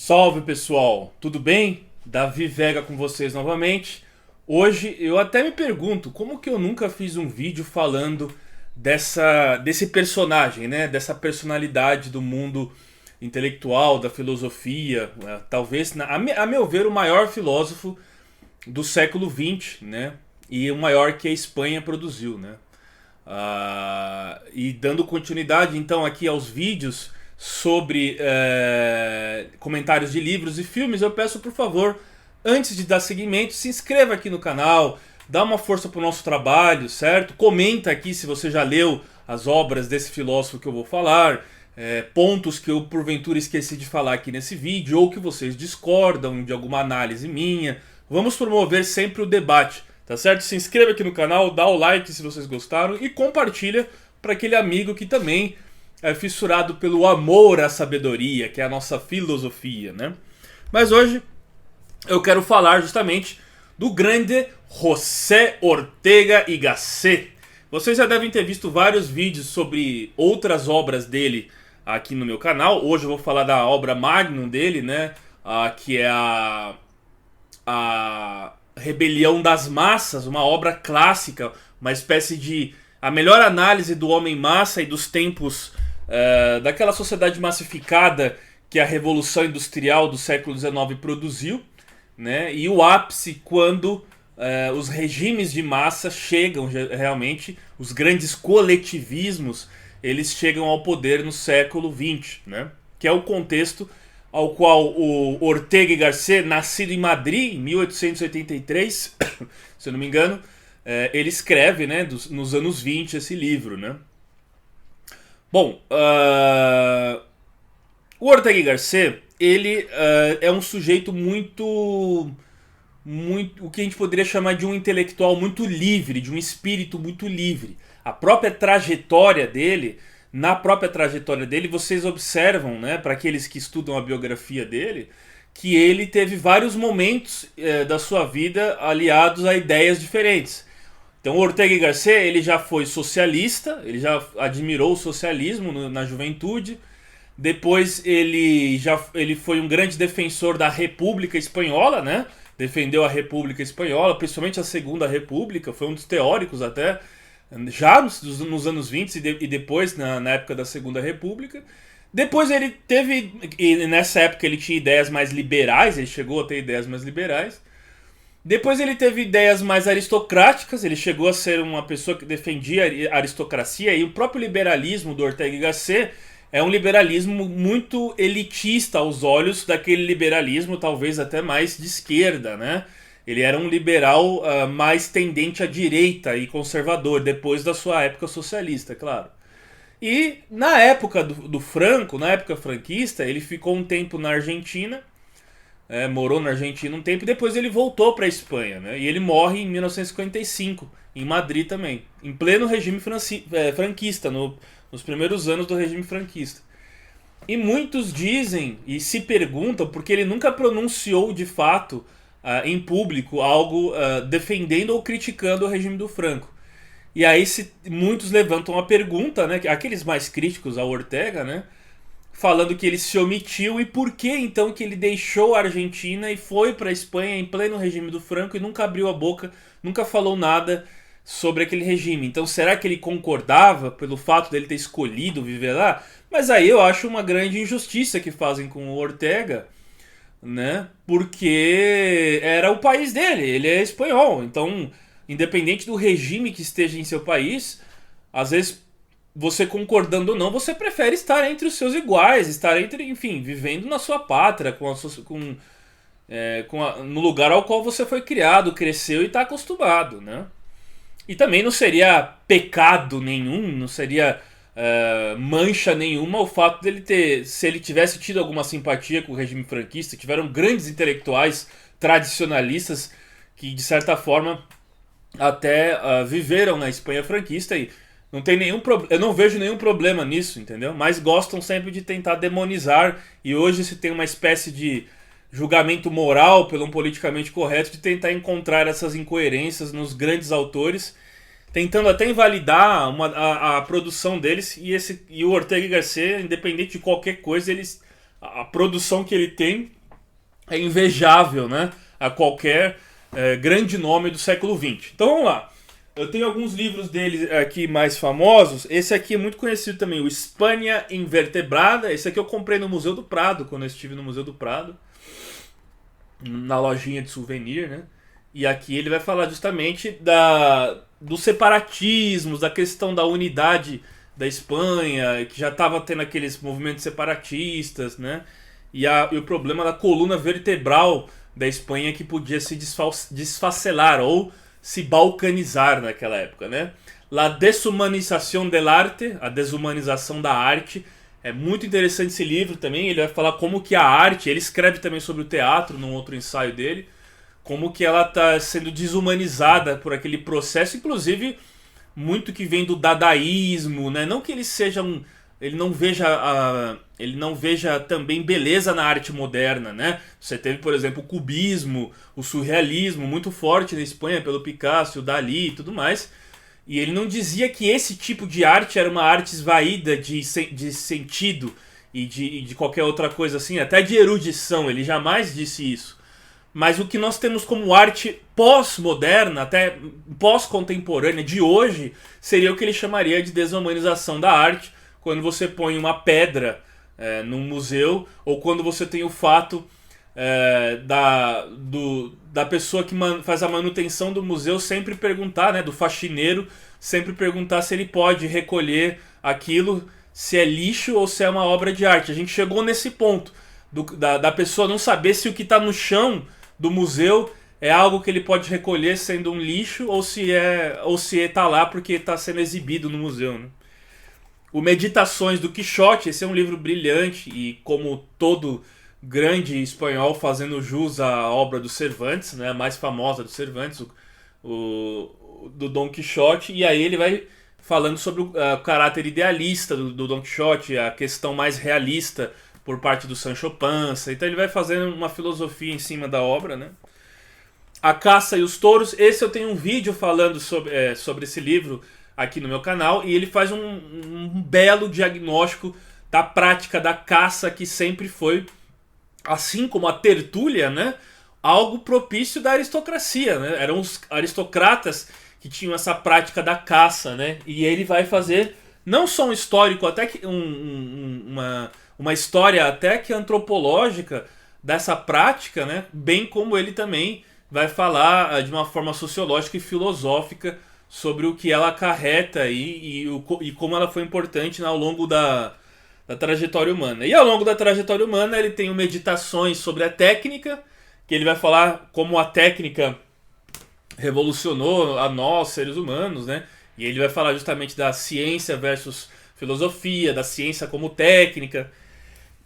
Salve pessoal, tudo bem? Davi Vega com vocês novamente. Hoje eu até me pergunto como que eu nunca fiz um vídeo falando desse personagem, né? Dessa personalidade do mundo intelectual, da filosofia, né? Talvez, a meu ver, o maior filósofo do século XX, né? E o maior que a Espanha produziu, né? E dando continuidade então aqui aos vídeos sobre comentários de livros e filmes, eu peço por favor, antes de dar seguimento, se inscreva aqui no canal, dá uma força pro nosso trabalho, certo? Comenta aqui se você já leu as obras desse filósofo que eu vou falar, pontos que eu porventura esqueci de falar aqui nesse vídeo, ou que vocês discordam de alguma análise minha. Vamos promover sempre o debate, tá certo? Se inscreva aqui no canal, dá o like se vocês gostaram e compartilha para aquele amigo que também é fissurado pelo amor à sabedoria, que é a nossa filosofia, né? Mas hoje eu quero falar justamente do grande José Ortega y Gasset. Vocês já devem ter visto vários vídeos sobre outras obras dele aqui no meu canal. Hoje eu vou falar da obra magnum dele, né? Que é a Rebelião das Massas, uma obra clássica, uma espécie de a melhor análise do homem-massa e dos tempos daquela sociedade massificada que a Revolução Industrial do século XIX produziu, né? E o ápice quando os regimes de massa chegam realmente, os grandes coletivismos, eles chegam ao poder no século XX, né? Que é o contexto ao qual o Ortega y Gasset, nascido em Madrid em 1883, se eu não me engano, ele escreve, né, nos anos 20 esse livro, né? Bom, o Ortega y Gasset, ele é um sujeito muito, o que a gente poderia chamar de um intelectual muito livre, de um espírito muito livre. A própria trajetória dele, na própria trajetória dele, vocês observam, né, para aqueles que estudam a biografia dele, que ele teve vários momentos da sua vida aliados a ideias diferentes. Então o Ortega y Gasset, ele já foi socialista, ele já admirou o socialismo na juventude. Depois ele foi um grande defensor da República Espanhola, né? Defendeu a República Espanhola, principalmente a Segunda República, foi um dos teóricos até, já nos anos 20 e depois na época da Segunda República. Depois ele teve, e nessa época ele tinha ideias mais liberais, ele chegou a ter ideias mais liberais. Depois ele teve ideias mais aristocráticas, ele chegou a ser uma pessoa que defendia a aristocracia, e o próprio liberalismo do Ortega y Gasset é um liberalismo muito elitista aos olhos daquele liberalismo talvez até mais de esquerda, né? Ele era um liberal mais tendente à direita e conservador, depois da sua época socialista, claro. E na época do Franco, na época franquista, ele ficou um tempo na Argentina, morou na Argentina um tempo e depois ele voltou para a Espanha, né? E ele morre em 1955, em Madrid também, em pleno regime franquista, nos primeiros anos do regime franquista. E muitos dizem e se perguntam porque ele nunca pronunciou de fato em público algo defendendo ou criticando o regime do Franco. E aí muitos levantam a pergunta, né, aqueles mais críticos ao Ortega, né, falando que ele se omitiu e por que então que ele deixou a Argentina e foi para a Espanha em pleno regime do Franco e nunca abriu a boca, nunca falou nada sobre aquele regime. Então será que ele concordava pelo fato dele ter escolhido viver lá? Mas aí eu acho uma grande injustiça que fazem com o Ortega, né? Porque era o país dele, ele é espanhol. Então, independente do regime que esteja em seu país, às vezes você concordando ou não, você prefere estar entre os seus iguais, estar enfim, vivendo na sua pátria, no lugar ao qual você foi criado, cresceu e está acostumado, né? E também não seria pecado nenhum, não seria mancha nenhuma o fato dele se ele tivesse tido alguma simpatia com o regime franquista. Tiveram grandes intelectuais tradicionalistas que de certa forma até viveram na Espanha franquista e não tem eu não vejo nenhum problema nisso, entendeu? Mas gostam sempre de tentar demonizar, e hoje se tem uma espécie de julgamento moral pelo um politicamente correto de tentar encontrar essas incoerências nos grandes autores, tentando até invalidar a produção deles. E o Ortega y Gasset, independente de qualquer coisa, a produção que ele tem é invejável, né, a qualquer grande nome do século XX. Então vamos lá. Eu tenho alguns livros dele aqui mais famosos. Esse aqui é muito conhecido também, o Hispânia Invertebrada. Esse aqui eu comprei no Museu do Prado, quando eu estive no Museu do Prado, na lojinha de souvenir, né? E aqui ele vai falar justamente dos separatismos, da questão da unidade da Espanha, que já estava tendo aqueles movimentos separatistas, né? E o problema da coluna vertebral da Espanha que podia se desfacelar ou se balcanizar naquela época, né? La desumanización del arte, a desumanização da arte. É muito interessante esse livro também. Ele vai falar como que a arte, ele escreve também sobre o teatro num outro ensaio dele, como que ela está sendo desumanizada por aquele processo, inclusive muito que vem do dadaísmo, né? Não que ele seja ele não veja também beleza na arte moderna, né? Você teve, por exemplo, o cubismo, o surrealismo muito forte na Espanha pelo Picasso, o Dalí e tudo mais. E ele não dizia que esse tipo de arte era uma arte esvaída de sentido e de qualquer outra coisa assim, até de erudição. Ele jamais disse isso. Mas o que nós temos como arte pós-moderna, até pós-contemporânea de hoje, seria o que ele chamaria de desumanização da arte, quando você põe uma pedra num museu, ou quando você tem o fato da pessoa que faz a manutenção do museu sempre perguntar, né, do faxineiro, sempre perguntar se ele pode recolher aquilo, se é lixo ou se é uma obra de arte. A gente chegou nesse ponto da pessoa não saber se o que está no chão do museu é algo que ele pode recolher sendo um lixo ou se está lá porque está sendo exibido no museu, né? O Meditações do Quixote, esse é um livro brilhante e, como todo grande espanhol, fazendo jus à obra do Cervantes, né, a mais famosa do Cervantes, do Dom Quixote, e aí ele vai falando sobre o caráter idealista do Dom Quixote, a questão mais realista por parte do Sancho Panza. Então ele vai fazendo uma filosofia em cima da obra, né? A Caça e os Touros, esse eu tenho um vídeo falando sobre esse livro aqui no meu canal, e ele faz um belo diagnóstico da prática da caça, que sempre foi, assim como a tertúlia, né, algo propício da aristocracia, né? Eram os aristocratas que tinham essa prática da caça, né? E ele vai fazer não só um histórico, até que uma história até que antropológica dessa prática, né? Bem como ele também vai falar de uma forma sociológica e filosófica sobre o que ela acarreta e como ela foi importante ao longo da trajetória humana. E ao longo da trajetória humana ele tem meditações sobre a técnica, que ele vai falar como a técnica revolucionou a nós, seres humanos, né? E ele vai falar justamente da ciência versus filosofia, da ciência como técnica,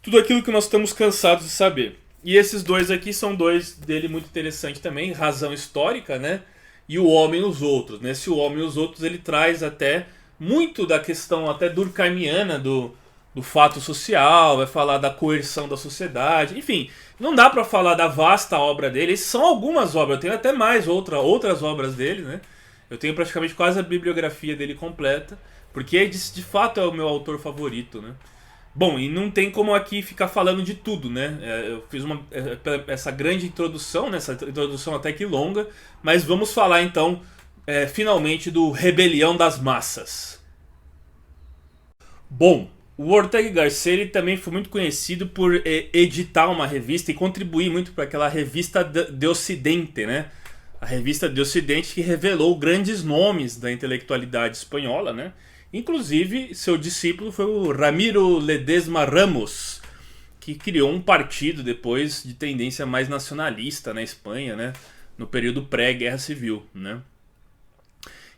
tudo aquilo que nós estamos cansados de saber. E esses dois aqui são dois dele muito interessantes também, Razão Histórica, né? E O Homem e os Outros. Nesse O Homem e os Outros ele traz até muito da questão até durkheimiana do fato social, vai falar da coerção da sociedade, enfim, não dá pra falar da vasta obra dele. Essas são algumas obras, eu tenho até mais outras obras dele, né? Eu tenho praticamente quase a bibliografia dele completa, porque de fato é o meu autor favorito, né? Bom, e não tem como aqui ficar falando de tudo, né? Eu fiz essa grande introdução, né? Essa introdução até que longa, mas vamos falar então, finalmente, do Rebelião das Massas. Bom, o Ortega y Gasset ele também foi muito conhecido por editar uma revista e contribuir muito para aquela revista de Ocidente, né? A revista de Ocidente que revelou grandes nomes da intelectualidade espanhola, né? Inclusive, seu discípulo foi o Ramiro Ledesma Ramos, que criou um partido depois de tendência mais nacionalista na Espanha, né? No período pré-guerra civil, né?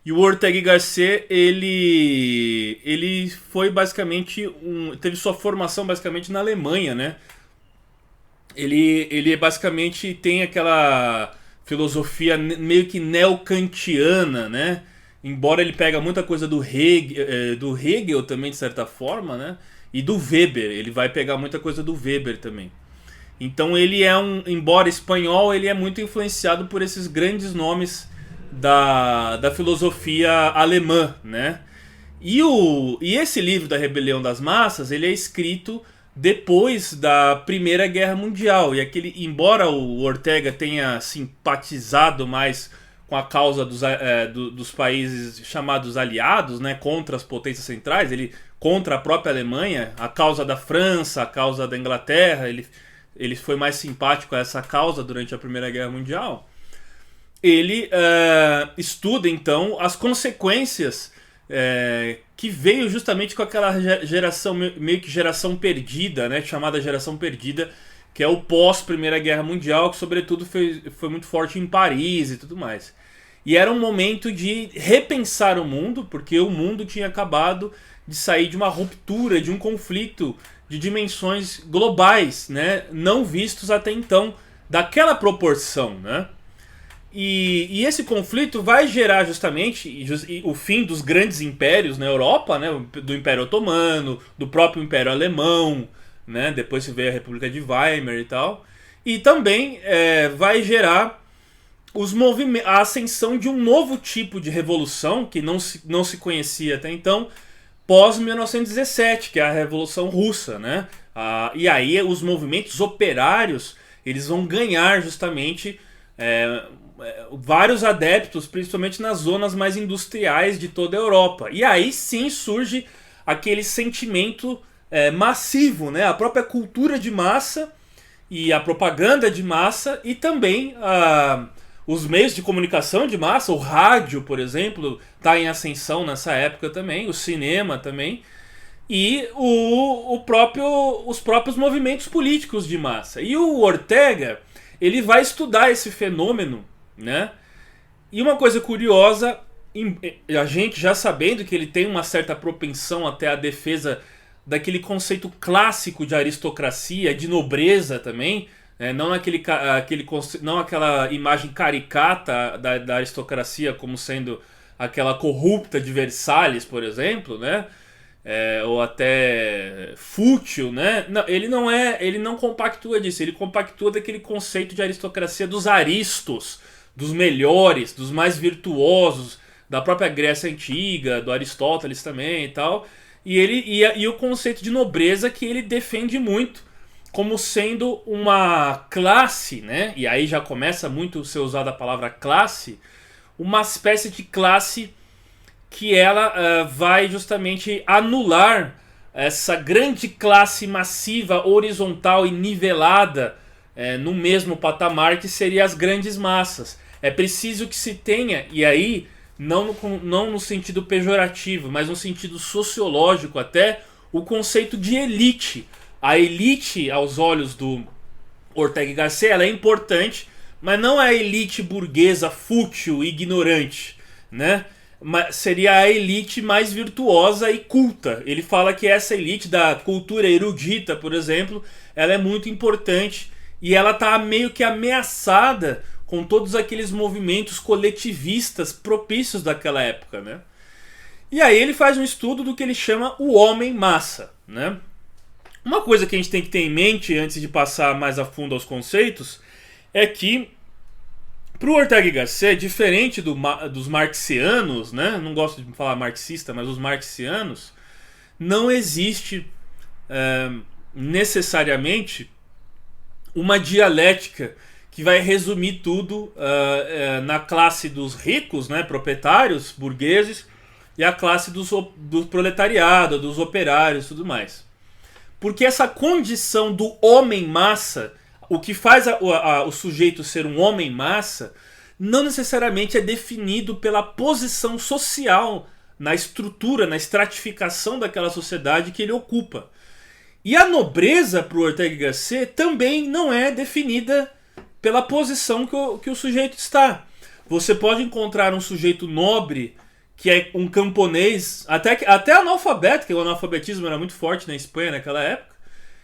E o Ortega y Gasset, ele foi basicamente teve sua formação basicamente na Alemanha, né? Ele basicamente tem aquela filosofia meio que neocantiana, né? Embora ele pega muita coisa do Hegel também, de certa forma, né? E do Weber, ele vai pegar muita coisa do Weber também. Então ele embora espanhol, ele é muito influenciado por esses grandes nomes da filosofia alemã, né? E esse livro da Rebelião das Massas, ele é escrito depois da Primeira Guerra Mundial. E embora o Ortega tenha simpatizado mais com a causa dos países chamados aliados, né, contra as potências centrais, ele contra a própria Alemanha, a causa da França, a causa da Inglaterra, ele foi mais simpático a essa causa durante a Primeira Guerra Mundial. Ele estuda então as consequências que veio justamente com aquela geração, meio que geração perdida, né, chamada geração perdida, que é o pós-Primeira Guerra Mundial, que sobretudo foi muito forte em Paris e tudo mais. E era um momento de repensar o mundo, porque o mundo tinha acabado de sair de uma ruptura, de um conflito de dimensões globais, né, não vistos até então, daquela proporção, né? E esse conflito vai gerar justamente o fim dos grandes impérios na Europa, né, do Império Otomano, do próprio Império Alemão, né, depois se vê a República de Weimar e tal. E também vai gerar a ascensão de um novo tipo de revolução que não se conhecia até então, pós-1917, que é a Revolução Russa, né? E aí os movimentos operários eles vão ganhar justamente vários adeptos, principalmente nas zonas mais industriais de toda a Europa. E aí sim surge aquele sentimento massivo, né? A própria cultura de massa e a propaganda de massa e também os meios de comunicação de massa, o rádio, por exemplo, está em ascensão nessa época também, o cinema também, e os próprios movimentos políticos de massa. E o Ortega, ele vai estudar esse fenômeno, né? E uma coisa curiosa, a gente já sabendo que ele tem uma certa propensão até à defesa daquele conceito clássico de aristocracia, de nobreza também, não não aquela imagem caricata da aristocracia como sendo aquela corrupta de Versalhes, por exemplo, né? Ou até fútil, né? Não, ele não compactua disso, ele compactua daquele conceito de aristocracia dos aristos, dos melhores, dos mais virtuosos, da própria Grécia Antiga, do Aristóteles também e tal. E o conceito de nobreza que ele defende muito como sendo uma classe, né? E aí já começa muito a ser usada a palavra classe, uma espécie de classe que ela vai justamente anular essa grande classe massiva, horizontal e nivelada no mesmo patamar que seria as grandes massas. É preciso que se tenha, e aí não no sentido pejorativo, mas no sentido sociológico até, o conceito de elite. A elite, aos olhos do Ortega y Gasset, ela é importante, mas não é a elite burguesa fútil e ignorante, né? Mas seria a elite mais virtuosa e culta. Ele fala que essa elite da cultura erudita, por exemplo, ela é muito importante e ela está meio que ameaçada com todos aqueles movimentos coletivistas propícios daquela época, né? E aí ele faz um estudo do que ele chama o homem-massa, né? Uma coisa que a gente tem que ter em mente antes de passar mais a fundo aos conceitos é que para o Ortega y Gasset, diferente dos marxianos, né? Não gosto de falar marxista, mas os marxianos, não existe necessariamente uma dialética que vai resumir tudo na classe dos ricos, né? Proprietários, burgueses, e a classe do proletariado, dos operários e tudo mais. Porque essa condição do homem-massa, o que faz o sujeito ser um homem-massa, não necessariamente é definido pela posição social na estrutura, na estratificação daquela sociedade que ele ocupa. E a nobreza para o Ortega y Gasset também não é definida pela posição que o sujeito está. Você pode encontrar um sujeito nobre que é um camponês, até analfabeto, que o analfabetismo era muito forte na Espanha naquela época,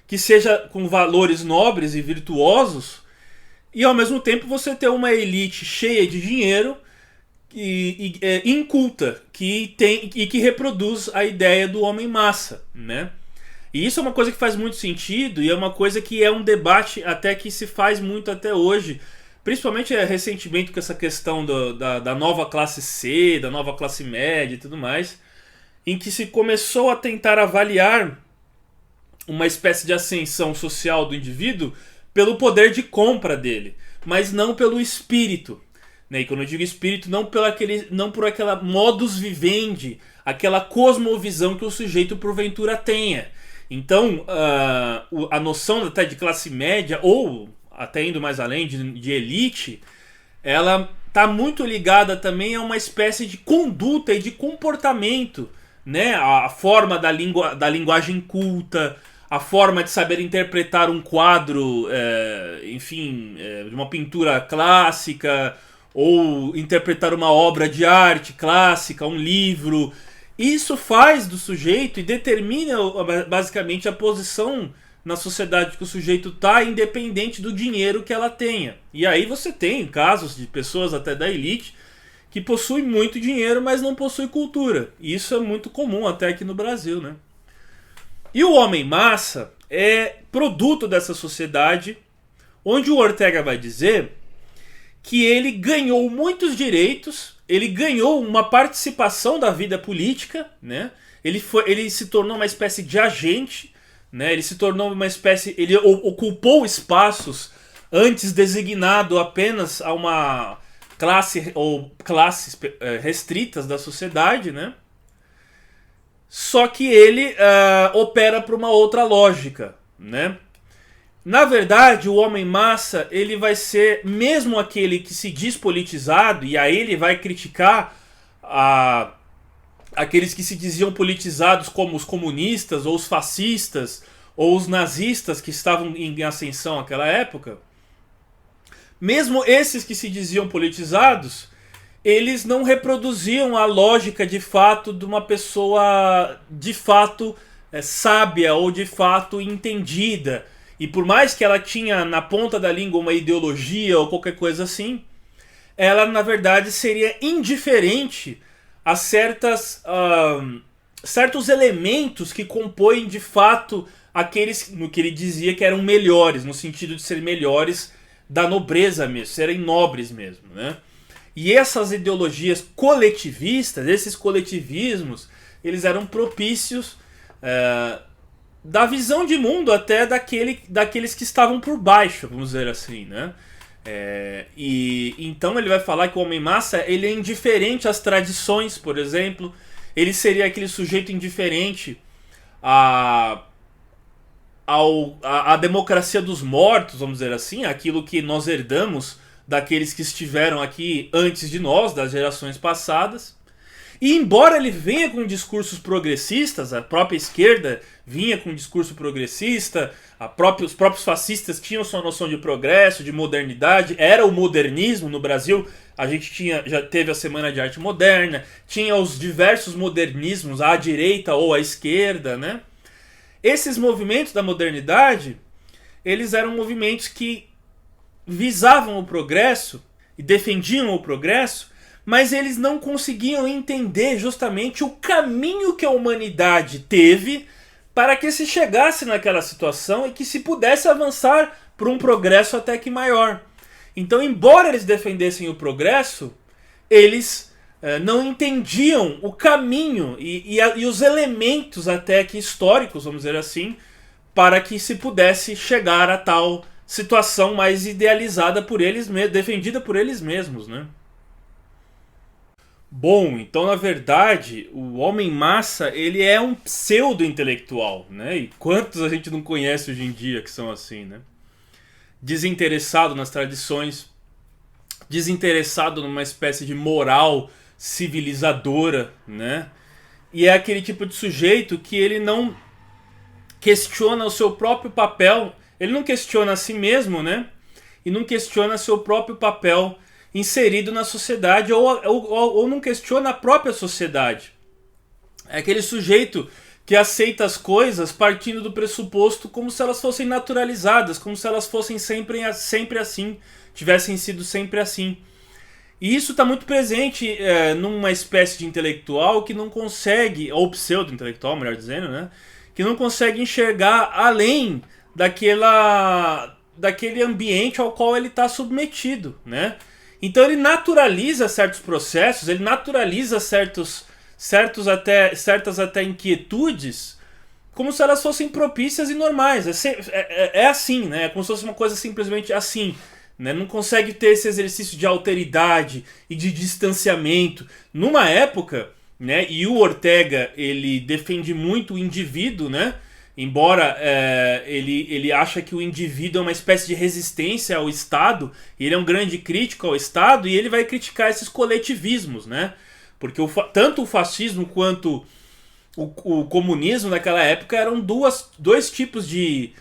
que seja com valores nobres e virtuosos, e ao mesmo tempo você ter uma elite cheia de dinheiro e inculta, que reproduz a ideia do homem-massa, né? E isso é uma coisa que faz muito sentido, e é uma coisa que é um debate até que se faz muito até hoje, principalmente recentemente com essa questão da nova classe C, da nova classe média e tudo mais, em que se começou a tentar avaliar uma espécie de ascensão social do indivíduo pelo poder de compra dele, mas não pelo espírito. Né? E quando eu digo espírito, não por aquela modus vivendi, aquela cosmovisão que o sujeito porventura tenha. Então, a noção até de classe média, ou até indo mais além, de elite, ela está muito ligada também a uma espécie de conduta e de comportamento, né? A forma da linguagem culta, a forma de saber interpretar um quadro, de uma pintura clássica, ou interpretar uma obra de arte clássica, um livro. Isso faz do sujeito e determina basicamente a posição na sociedade que o sujeito está, independente do dinheiro que ela tenha. E aí você tem casos de pessoas até da elite que possuem muito dinheiro, mas não possuem cultura. E isso é muito comum até aqui no Brasil, né? E o homem massa é produto dessa sociedade, onde o Ortega vai dizer que ele ganhou muitos direitos, ele ganhou uma participação da vida política, né? Ele se tornou uma espécie de agente, né? Ele se tornou uma espécie, ele ocupou espaços antes designado apenas a uma classe ou classes restritas da sociedade, né? Só que ele opera por uma outra lógica, né? Na verdade, o homem massa, ele vai ser, mesmo aquele que se diz politizado, e aí ele vai criticar aqueles que se diziam politizados como os comunistas, ou os fascistas, ou os nazistas que estavam em ascensão naquela época. Mesmo esses que se diziam politizados, eles não reproduziam a lógica de fato de uma pessoa de fato sábia ou de fato entendida. E por mais que ela tinha na ponta da língua uma ideologia ou qualquer coisa assim, ela na verdade seria indiferente a certos elementos que compõem de fato aqueles no que ele dizia que eram melhores, no sentido de serem melhores da nobreza mesmo, serem nobres mesmo, né? E essas ideologias coletivistas, esses coletivismos, eles eram propícios da visão de mundo até daqueles que estavam por baixo, vamos dizer assim, né? E então ele vai falar que o homem massa ele é indiferente às tradições, por exemplo. Ele seria aquele sujeito indiferente à democracia dos mortos, vamos dizer assim, aquilo que nós herdamos daqueles que estiveram aqui antes de nós, das gerações passadas. E embora ele venha com discursos progressistas, a própria esquerda vinha com um discurso progressista, os próprios fascistas tinham sua noção de progresso, de modernidade, era o modernismo no Brasil. A gente já teve a Semana de Arte Moderna, tinha os diversos modernismos à direita ou à esquerda, né? Esses movimentos da modernidade, eles eram movimentos que visavam o progresso e defendiam o progresso, mas eles não conseguiam entender justamente o caminho que a humanidade teve para que se chegasse naquela situação e que se pudesse avançar para um progresso até que maior. Então, embora eles defendessem o progresso, eles não entendiam o caminho e os elementos até que históricos, vamos dizer assim, para que se pudesse chegar a tal situação mais idealizada por eles mesmos, defendida por eles mesmos, né? Bom, então na verdade o homem massa ele é um pseudo-intelectual, né? E quantos a gente não conhece hoje em dia que são assim, né? Desinteressado nas tradições, desinteressado numa espécie de moral civilizadora, né? E é aquele tipo de sujeito que ele não questiona o seu próprio papel, ele não questiona a si mesmo, né? E não questiona seu próprio papel inserido na sociedade ou não questiona a própria sociedade. É aquele sujeito que aceita as coisas partindo do pressuposto como se elas fossem naturalizadas, como se elas fossem sempre assim, tivessem sido sempre assim. E isso está muito presente numa espécie de intelectual que não consegue, ou pseudo-intelectual, melhor dizendo, né? Que não consegue enxergar além daquele ambiente ao qual ele está submetido, né? Então ele naturaliza certos processos, ele naturaliza certas até inquietudes como se elas fossem propícias e normais. É assim, né? É como se fosse uma coisa simplesmente assim. Né? Não consegue ter esse exercício de alteridade e de distanciamento. Numa época, né? E o Ortega, ele defende muito o indivíduo, né? Embora ele acha que o indivíduo é uma espécie de resistência ao Estado, ele é um grande crítico ao Estado e ele vai criticar esses coletivismos, né? Porque tanto o fascismo quanto o comunismo naquela época eram dois tipos de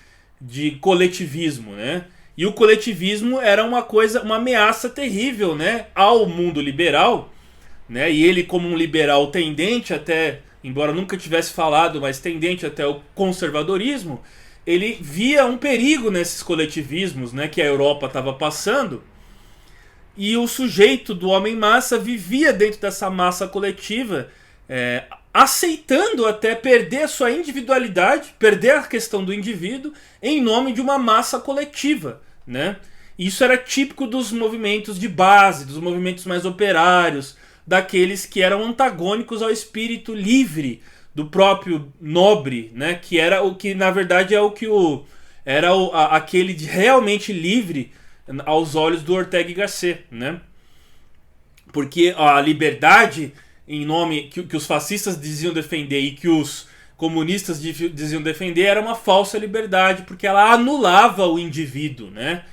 coletivismo, né? E o coletivismo era uma ameaça terrível, né, ao mundo liberal, né? E ele, como um liberal tendente até, embora nunca tivesse falado, mas tendente até o conservadorismo, ele via um perigo nesses coletivismos, né, que a Europa estava passando. E o sujeito do homem-massa vivia dentro dessa massa coletiva, aceitando até perder a sua individualidade, perder a questão do indivíduo, em nome de uma massa coletiva, né? Isso era típico dos movimentos de base, dos movimentos mais operários, daqueles que eram antagônicos ao espírito livre do próprio nobre, né? Que era o que na verdade é o que aquele realmente livre aos olhos do Ortega y Gasset, né? Porque a liberdade em nome que os fascistas diziam defender e que os comunistas diziam defender era uma falsa liberdade, porque ela anulava o indivíduo, né?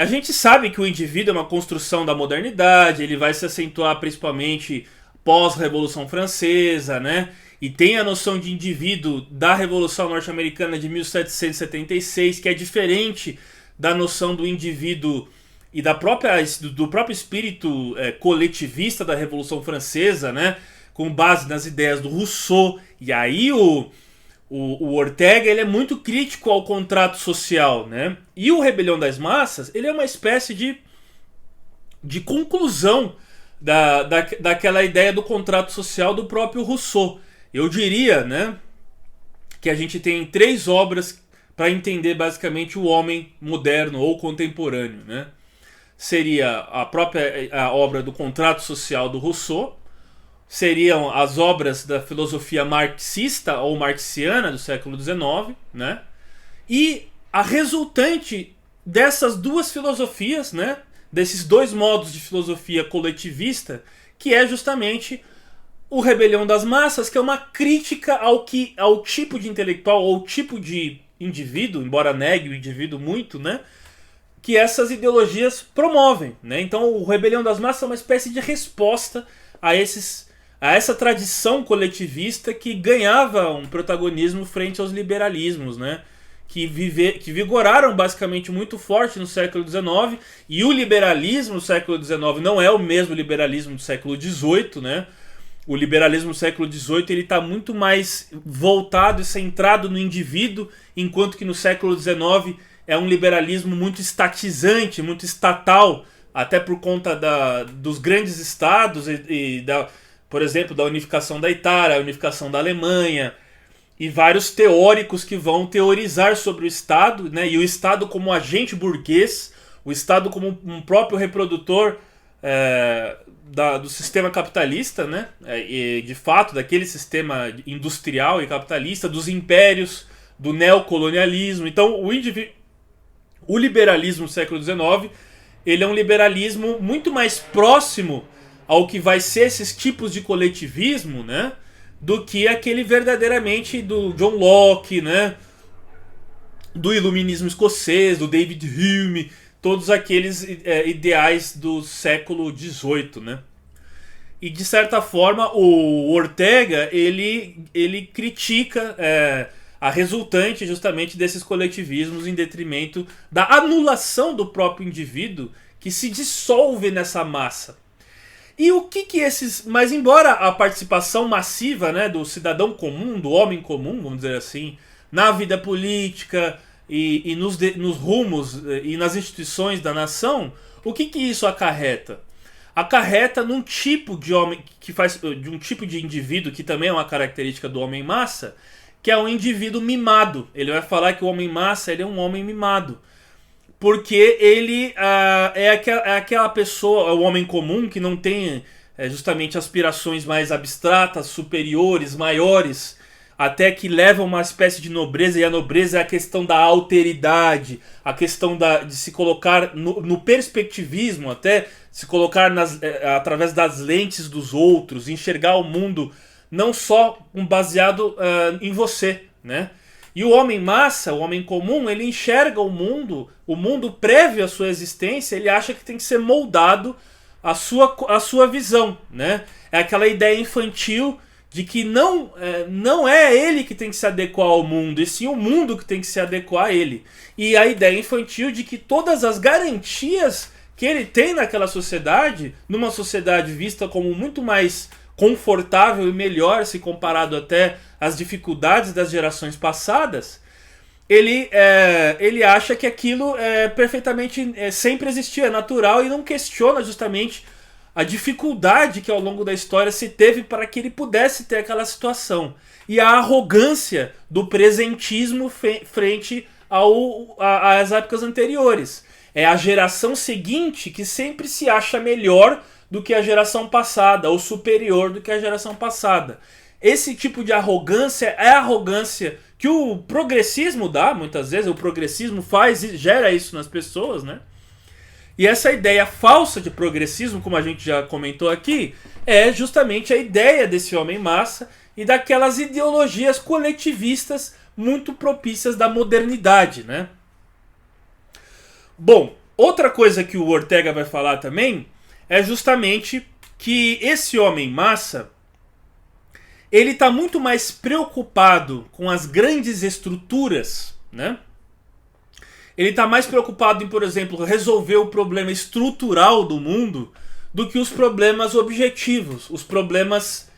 A gente sabe que o indivíduo é uma construção da modernidade, ele vai se acentuar principalmente pós-Revolução Francesa, né? E tem a noção de indivíduo da Revolução Norte-Americana de 1776, que é diferente da noção do indivíduo e do próprio espírito coletivista da Revolução Francesa, né? Com base nas ideias do Rousseau. E aí o Ortega, ele é muito crítico ao contrato social, né? E o Rebelião das Massas, ele é uma espécie de conclusão daquela ideia do contrato social do próprio Rousseau. Eu diria, né, que a gente tem 3 obras para entender basicamente o homem moderno ou contemporâneo, né? Seria a obra do contrato social do Rousseau, seriam as obras da filosofia marxista ou marxiana do século XIX, né? E a resultante dessas duas filosofias, né? Desses 2 modos de filosofia coletivista, que é justamente o Rebelião das Massas, que é uma crítica ao tipo de intelectual ou tipo de indivíduo, embora negue o indivíduo muito, né? Que essas ideologias promovem, né? Então o Rebelião das Massas é uma espécie de resposta a essa tradição coletivista que ganhava um protagonismo frente aos liberalismos, né? Que vigoraram basicamente muito forte no século XIX, e o liberalismo no século XIX não é o mesmo liberalismo do século XVIII, né? O liberalismo do século XVIII ele está muito mais voltado e centrado no indivíduo, enquanto que no século XIX é um liberalismo muito estatizante, muito estatal, até por conta dos grandes estados por exemplo, da unificação da Itália, a unificação da Alemanha, e vários teóricos que vão teorizar sobre o Estado, né? E o Estado como agente burguês, o Estado como um próprio reprodutor do sistema capitalista, né? E de fato, daquele sistema industrial e capitalista, dos impérios, do neocolonialismo. Então, o liberalismo do século XIX, ele é um liberalismo muito mais próximo ao que vai ser esses tipos de coletivismo, né? Do que aquele verdadeiramente do John Locke, né? Do iluminismo escocês, do David Hume, todos aqueles ideais do século XVIII, né? E de certa forma o Ortega ele critica a resultante justamente desses coletivismos em detrimento da anulação do próprio indivíduo que se dissolve nessa massa. E o que esses... Mas embora a participação massiva, né, do cidadão comum, do homem comum, vamos dizer assim, na vida política e nos rumos e nas instituições da nação, o que isso acarreta? Acarreta num tipo de homem de um tipo de indivíduo que também é uma característica do homem massa, que é um indivíduo mimado. Ele vai falar que o homem massa ele é um homem mimado. Porque ele é aquela pessoa, o homem comum, que não tem justamente aspirações mais abstratas, superiores, maiores, até que leva a uma espécie de nobreza, e a nobreza é a questão da alteridade, a questão de se colocar no perspectivismo, até se colocar através das lentes dos outros, enxergar o mundo não só baseado em você, né? E o homem massa, o homem comum, ele enxerga o mundo prévio à sua existência, ele acha que tem que ser moldado à sua visão, né? É aquela ideia infantil de que não é ele que tem que se adequar ao mundo, e sim o mundo que tem que se adequar a ele. E a ideia infantil de que todas as garantias que ele tem naquela sociedade, numa sociedade vista como muito mais confortável e melhor se comparado até às dificuldades das gerações passadas, ele acha que aquilo perfeitamente sempre existiu, é natural, e não questiona justamente a dificuldade que ao longo da história se teve para que ele pudesse ter aquela situação. E a arrogância do presentismo frente às épocas anteriores. É a geração seguinte que sempre se acha melhor do que a geração passada, ou superior do que a geração passada. Esse tipo de arrogância é a arrogância que o progressismo dá, muitas vezes. O progressismo gera isso nas pessoas, né? E essa ideia falsa de progressismo, como a gente já comentou aqui, é justamente a ideia desse homem massa e daquelas ideologias coletivistas muito propícias da modernidade, né? Bom, outra coisa que o Ortega vai falar também é justamente que esse homem massa, ele está muito mais preocupado com as grandes estruturas, né? Ele está mais preocupado em, por exemplo, resolver o problema estrutural do mundo do que os problemas objetivos, os problemas...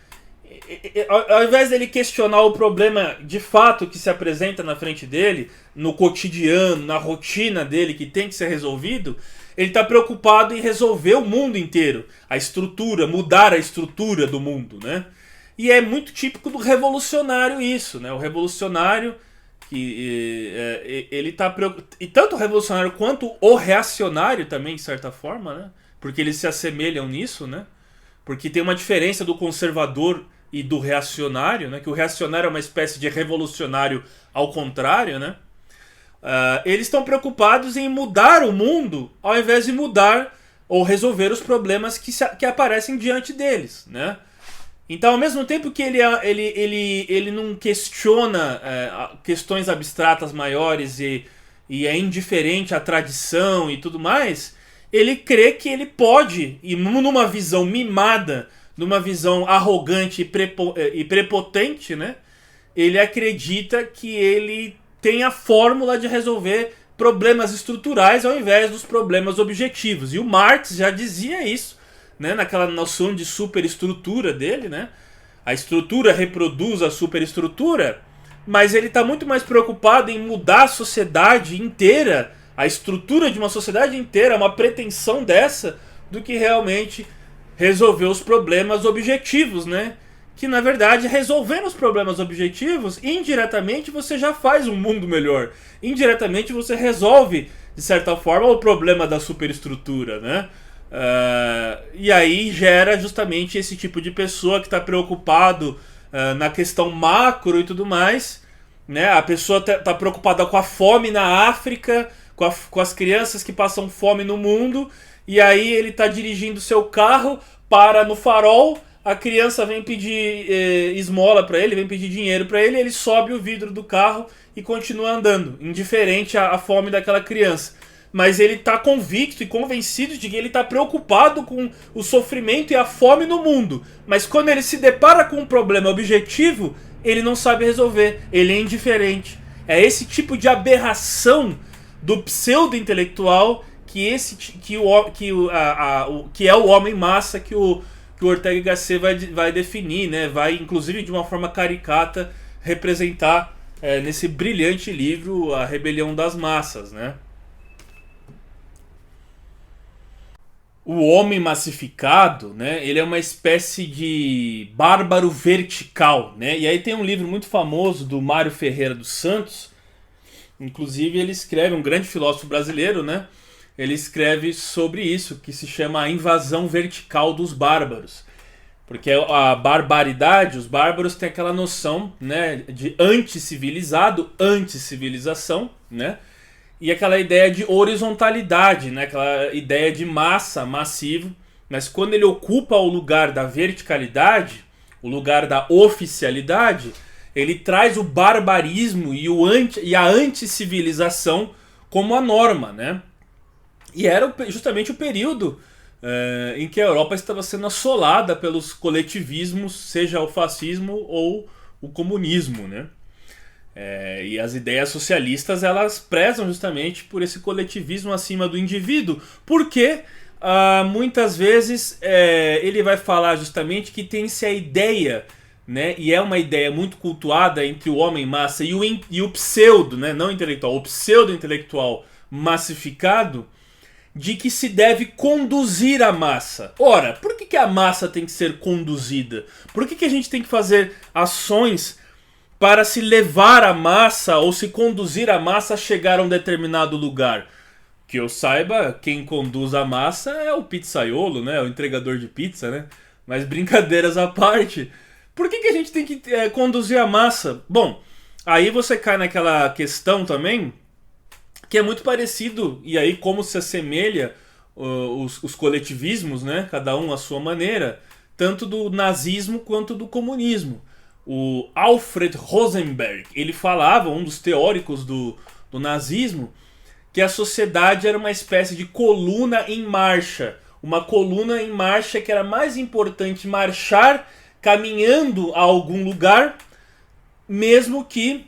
Ao invés dele questionar o problema de fato que se apresenta na frente dele, no cotidiano, na rotina dele, que tem que ser resolvido, ele está preocupado em resolver o mundo inteiro, a estrutura, mudar a estrutura do mundo, né? E é muito típico do revolucionário isso, né? O revolucionário, ele tá preocupado, e tanto o revolucionário quanto o reacionário também, de certa forma, né? Porque eles se assemelham nisso, né? Porque tem uma diferença do conservador e do reacionário, né? Que o reacionário é uma espécie de revolucionário ao contrário, né? Eles estão preocupados em mudar o mundo ao invés de mudar ou resolver os problemas que aparecem diante deles, né? Então, ao mesmo tempo que ele não questiona questões abstratas maiores e é indiferente à tradição e tudo mais, ele crê que ele pode, e numa visão mimada, numa visão arrogante e prepotente, né? Ele acredita que ele tem a fórmula de resolver problemas estruturais ao invés dos problemas objetivos. E o Marx já dizia isso, né, naquela noção de superestrutura dele, né? A estrutura reproduz a superestrutura, mas ele está muito mais preocupado em mudar a sociedade inteira, a estrutura de uma sociedade inteira, uma pretensão dessa, do que realmente resolver os problemas objetivos, né? Que na verdade, resolvendo os problemas objetivos, indiretamente você já faz um mundo melhor. Indiretamente você resolve, de certa forma, o problema da superestrutura, né? E aí gera justamente esse tipo de pessoa que está preocupado na questão macro e tudo mais, né? A pessoa está preocupada com a fome na África, com as crianças que passam fome no mundo, e aí ele está dirigindo seu carro, para no farol, a criança vem pedir esmola para ele, vem pedir dinheiro para ele, ele sobe o vidro do carro e continua andando, indiferente à fome daquela criança. Mas ele está convicto e convencido de que ele está preocupado com o sofrimento e a fome no mundo. Mas quando ele se depara com um problema objetivo, ele não sabe resolver, ele é indiferente. É esse tipo de aberração do pseudo-intelectual que é o homem massa que o Ortega y Gasset vai definir, né? Vai, inclusive, de uma forma caricata, representar nesse brilhante livro A Rebelião das Massas, né? O homem massificado, né? Ele é uma espécie de bárbaro vertical, né? E aí tem um livro muito famoso do Mário Ferreira dos Santos, inclusive ele escreve, um grande filósofo brasileiro, né? Ele escreve sobre isso, que se chama A Invasão Vertical dos Bárbaros. Porque a barbaridade, os bárbaros têm aquela noção, né, de anti-civilizado, anti-civilização, né? E aquela ideia de horizontalidade, né? Aquela ideia de massa, massivo. Mas quando ele ocupa o lugar da verticalidade, o lugar da oficialidade, ele traz o barbarismo e a anti-civilização como a norma, né? E era justamente o período em que a Europa estava sendo assolada pelos coletivismos, seja o fascismo ou o comunismo, né? E as ideias socialistas, elas prezam justamente por esse coletivismo acima do indivíduo, porque muitas vezes ele vai falar justamente que tem-se a ideia, né, e é uma ideia muito cultuada entre o homem-massa e o pseudo, né, não intelectual, o pseudo-intelectual massificado, de que se deve conduzir a massa. Ora, por que a massa tem que ser conduzida? Por que a gente tem que fazer ações para se levar a massa ou se conduzir a massa a chegar a um determinado lugar? Que eu saiba, quem conduz a massa é o pizzaiolo, né? O entregador de pizza, né? Mas brincadeiras à parte, por que a gente tem que conduzir a massa? Bom, aí você cai naquela questão também, que é muito parecido, e aí como se assemelha os coletivismos, né? Cada um à sua maneira, tanto do nazismo quanto do comunismo. O Alfred Rosenberg, ele falava, um dos teóricos do nazismo, que a sociedade era uma espécie de coluna em marcha. Uma coluna em marcha que era mais importante marchar caminhando a algum lugar, mesmo que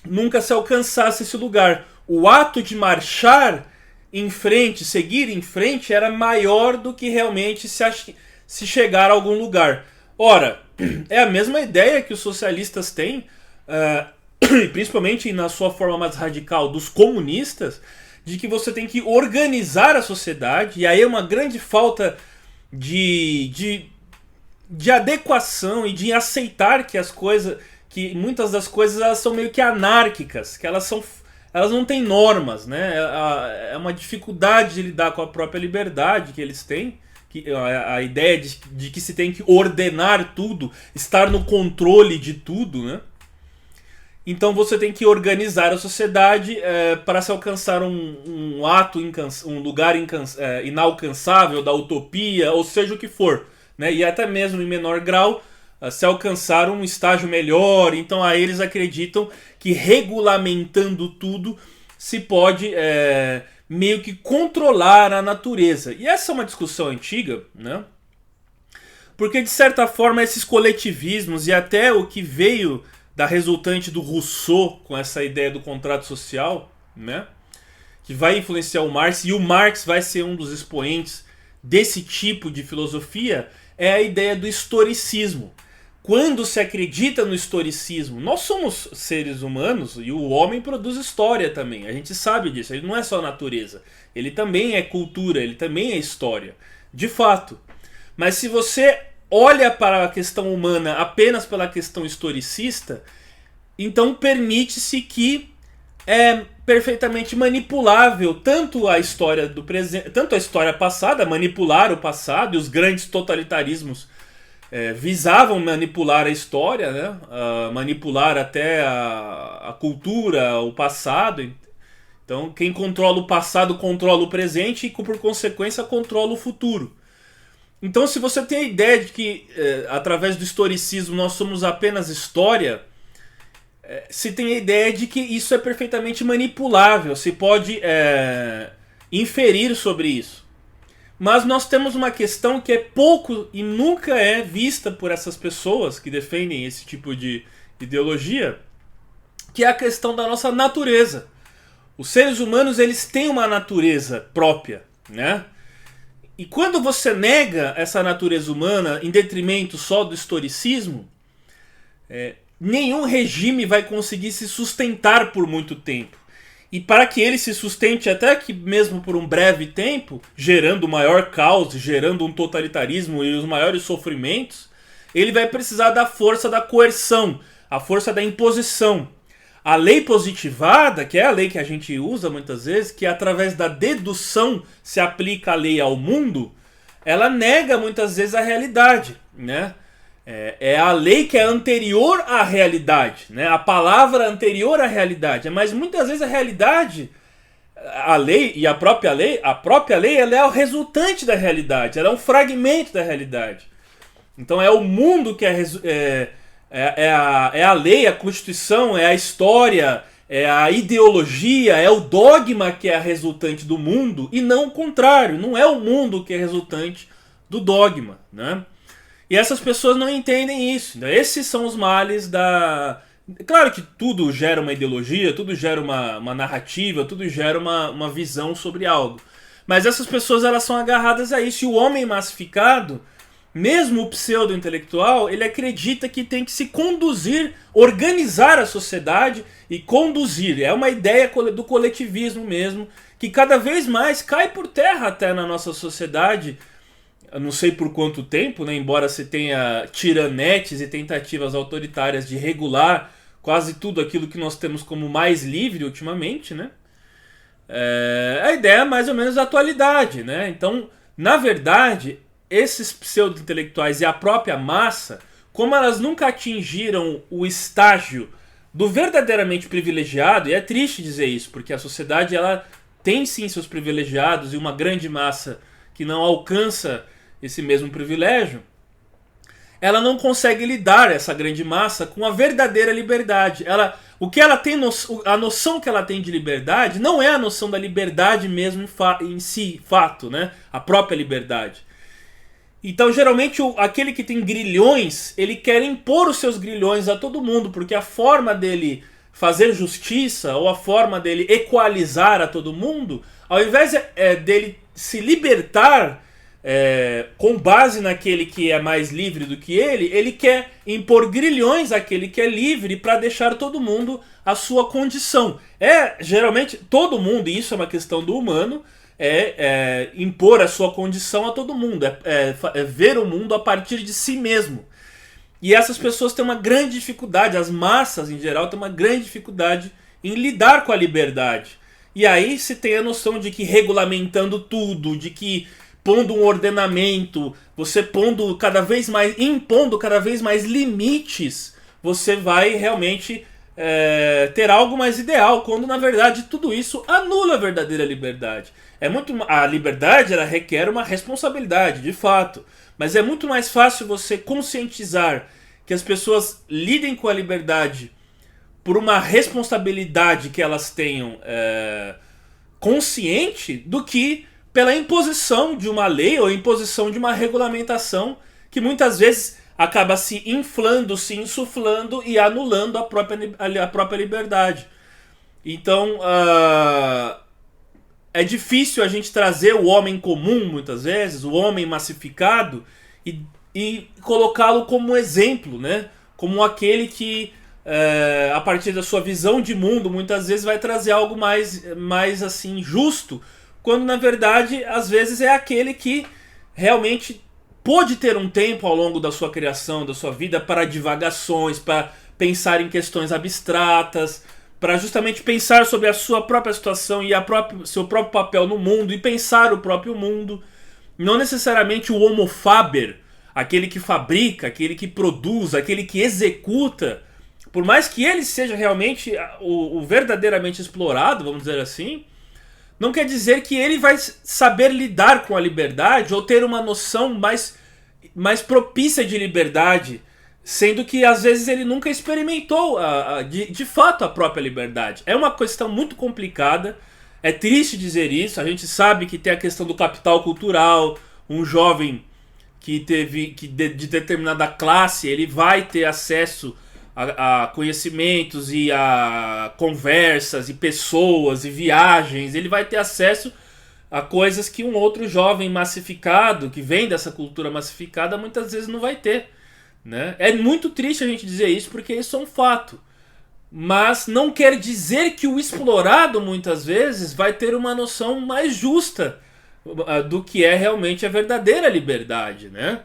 nunca se alcançasse esse lugar. O ato de marchar em frente, seguir em frente, era maior do que realmente se chegar a algum lugar. Ora, é a mesma ideia que os socialistas têm, principalmente na sua forma mais radical dos comunistas, de que você tem que organizar a sociedade, e aí é uma grande falta de adequação e de aceitar que as coisas, que muitas das coisas elas são meio que anárquicas, que elas não têm normas, né? É uma dificuldade de lidar com a própria liberdade que eles têm, a ideia de que se tem que ordenar tudo, estar no controle de tudo, né? Então você tem que organizar a sociedade para se alcançar um lugar inalcançável da utopia, ou seja o que for, né? E até mesmo em menor grau se alcançar um estágio melhor. Então aí eles acreditam que regulamentando tudo se pode meio que controlar a natureza. E essa é uma discussão antiga, né? Porque de certa forma esses coletivismos e até o que veio da resultante do Rousseau com essa ideia do contrato social, né, que vai influenciar o Marx, e o Marx vai ser um dos expoentes desse tipo de filosofia, é a ideia do historicismo. Quando se acredita no historicismo, nós somos seres humanos e o homem produz história também, a gente sabe disso, ele não é só natureza, ele também é cultura, ele também é história, de fato. Mas se você olha para a questão humana apenas pela questão historicista, então permite-se que é perfeitamente manipulável tanto a história do presente, tanto a história passada, manipular o passado, e os grandes totalitarismos visavam manipular a história, né? Manipular até a cultura, o passado. Então quem controla o passado controla o presente e por consequência controla o futuro. Então, se você tem a ideia de que, através do historicismo, nós somos apenas história, se tem a ideia de que isso é perfeitamente manipulável, se pode inferir sobre isso. Mas nós temos uma questão que é pouco e nunca é vista por essas pessoas que defendem esse tipo de ideologia, que é a questão da nossa natureza. Os seres humanos, eles têm uma natureza própria, né? E quando você nega essa natureza humana em detrimento só do historicismo, nenhum regime vai conseguir se sustentar por muito tempo. E para que ele se sustente até que mesmo por um breve tempo, gerando o maior caos, gerando um totalitarismo e os maiores sofrimentos, ele vai precisar da força da coerção, a força da imposição. A lei positivada, que é a lei que a gente usa muitas vezes, que através da dedução se aplica a lei ao mundo, ela nega muitas vezes a realidade, né? É a lei que é anterior à realidade, né? A palavra anterior à realidade. Mas muitas vezes a realidade, a lei e a própria lei, ela é o resultante da realidade, ela é um fragmento da realidade. Então é o mundo que é a lei, a constituição, é a história, é a ideologia, é o dogma que é a resultante do mundo, e não o contrário, não é o mundo que é resultante do dogma, né? E essas pessoas não entendem isso. Esses são os males da... Claro que tudo gera uma ideologia, tudo gera uma narrativa, tudo gera uma visão sobre algo. Mas essas pessoas, elas são agarradas a isso. E o homem massificado, mesmo o pseudo-intelectual, ele acredita que tem que se conduzir, organizar a sociedade e conduzir. É uma ideia do coletivismo mesmo, que cada vez mais cai por terra até na nossa sociedade. Eu não sei por quanto tempo, né? Embora se tenha tiranetes e tentativas autoritárias de regular quase tudo aquilo que nós temos como mais livre ultimamente, né? A ideia é mais ou menos da atualidade, né? Então, na verdade, esses pseudo-intelectuais e a própria massa, como elas nunca atingiram o estágio do verdadeiramente privilegiado, e é triste dizer isso, porque a sociedade ela tem sim seus privilegiados e uma grande massa que não alcança esse mesmo privilégio, ela não consegue lidar, essa grande massa, com a verdadeira liberdade. A noção que ela tem de liberdade não é a noção da liberdade mesmo em si, fato, né? A própria liberdade. Então, geralmente, aquele que tem grilhões, ele quer impor os seus grilhões a todo mundo, porque a forma dele fazer justiça, ou a forma dele equalizar a todo mundo, ao invés dele se libertar com base naquele que é mais livre do que ele quer impor grilhões àquele que é livre para deixar todo mundo à sua condição. Geralmente, todo mundo, e isso é uma questão do humano, impor a sua condição a todo mundo, ver o mundo a partir de si mesmo. E essas pessoas têm uma grande dificuldade, as massas em geral têm uma grande dificuldade em lidar com a liberdade. E aí se tem a noção de que regulamentando tudo, de que pondo um ordenamento, você impondo cada vez mais limites, você vai realmente ter algo mais ideal, quando na verdade tudo isso anula a verdadeira liberdade. A liberdade ela requer uma responsabilidade, de fato, mas é muito mais fácil você conscientizar que as pessoas lidem com a liberdade por uma responsabilidade que elas tenham consciente, do que pela imposição de uma lei ou imposição de uma regulamentação que muitas vezes acaba se inflando, se insuflando e anulando a própria liberdade. Então, é difícil a gente trazer o homem comum, muitas vezes, o homem massificado, e colocá-lo como exemplo, né? Como aquele que, a partir da sua visão de mundo, muitas vezes vai trazer algo mais assim, justo, quando na verdade, às vezes, é aquele que realmente pôde ter um tempo ao longo da sua criação, da sua vida, para divagações, para pensar em questões abstratas, para justamente pensar sobre a sua própria situação e seu próprio papel no mundo, e pensar o próprio mundo. Não necessariamente o homo faber, aquele que fabrica, aquele que produz, aquele que executa, por mais que ele seja realmente o verdadeiramente explorado, vamos dizer assim, não quer dizer que ele vai saber lidar com a liberdade ou ter uma noção mais propícia de liberdade, sendo que às vezes ele nunca experimentou de fato a própria liberdade. É uma questão muito complicada, é triste dizer isso. A gente sabe que tem a questão do capital cultural. Um jovem de determinada classe, ele vai ter acesso a conhecimentos e a conversas e pessoas e viagens. Ele vai ter acesso a coisas que um outro jovem massificado, que vem dessa cultura massificada, muitas vezes não vai ter, né? É muito triste a gente dizer isso, porque isso é um fato. Mas não quer dizer que o explorado, muitas vezes, vai ter uma noção mais justa do que é realmente a verdadeira liberdade, né?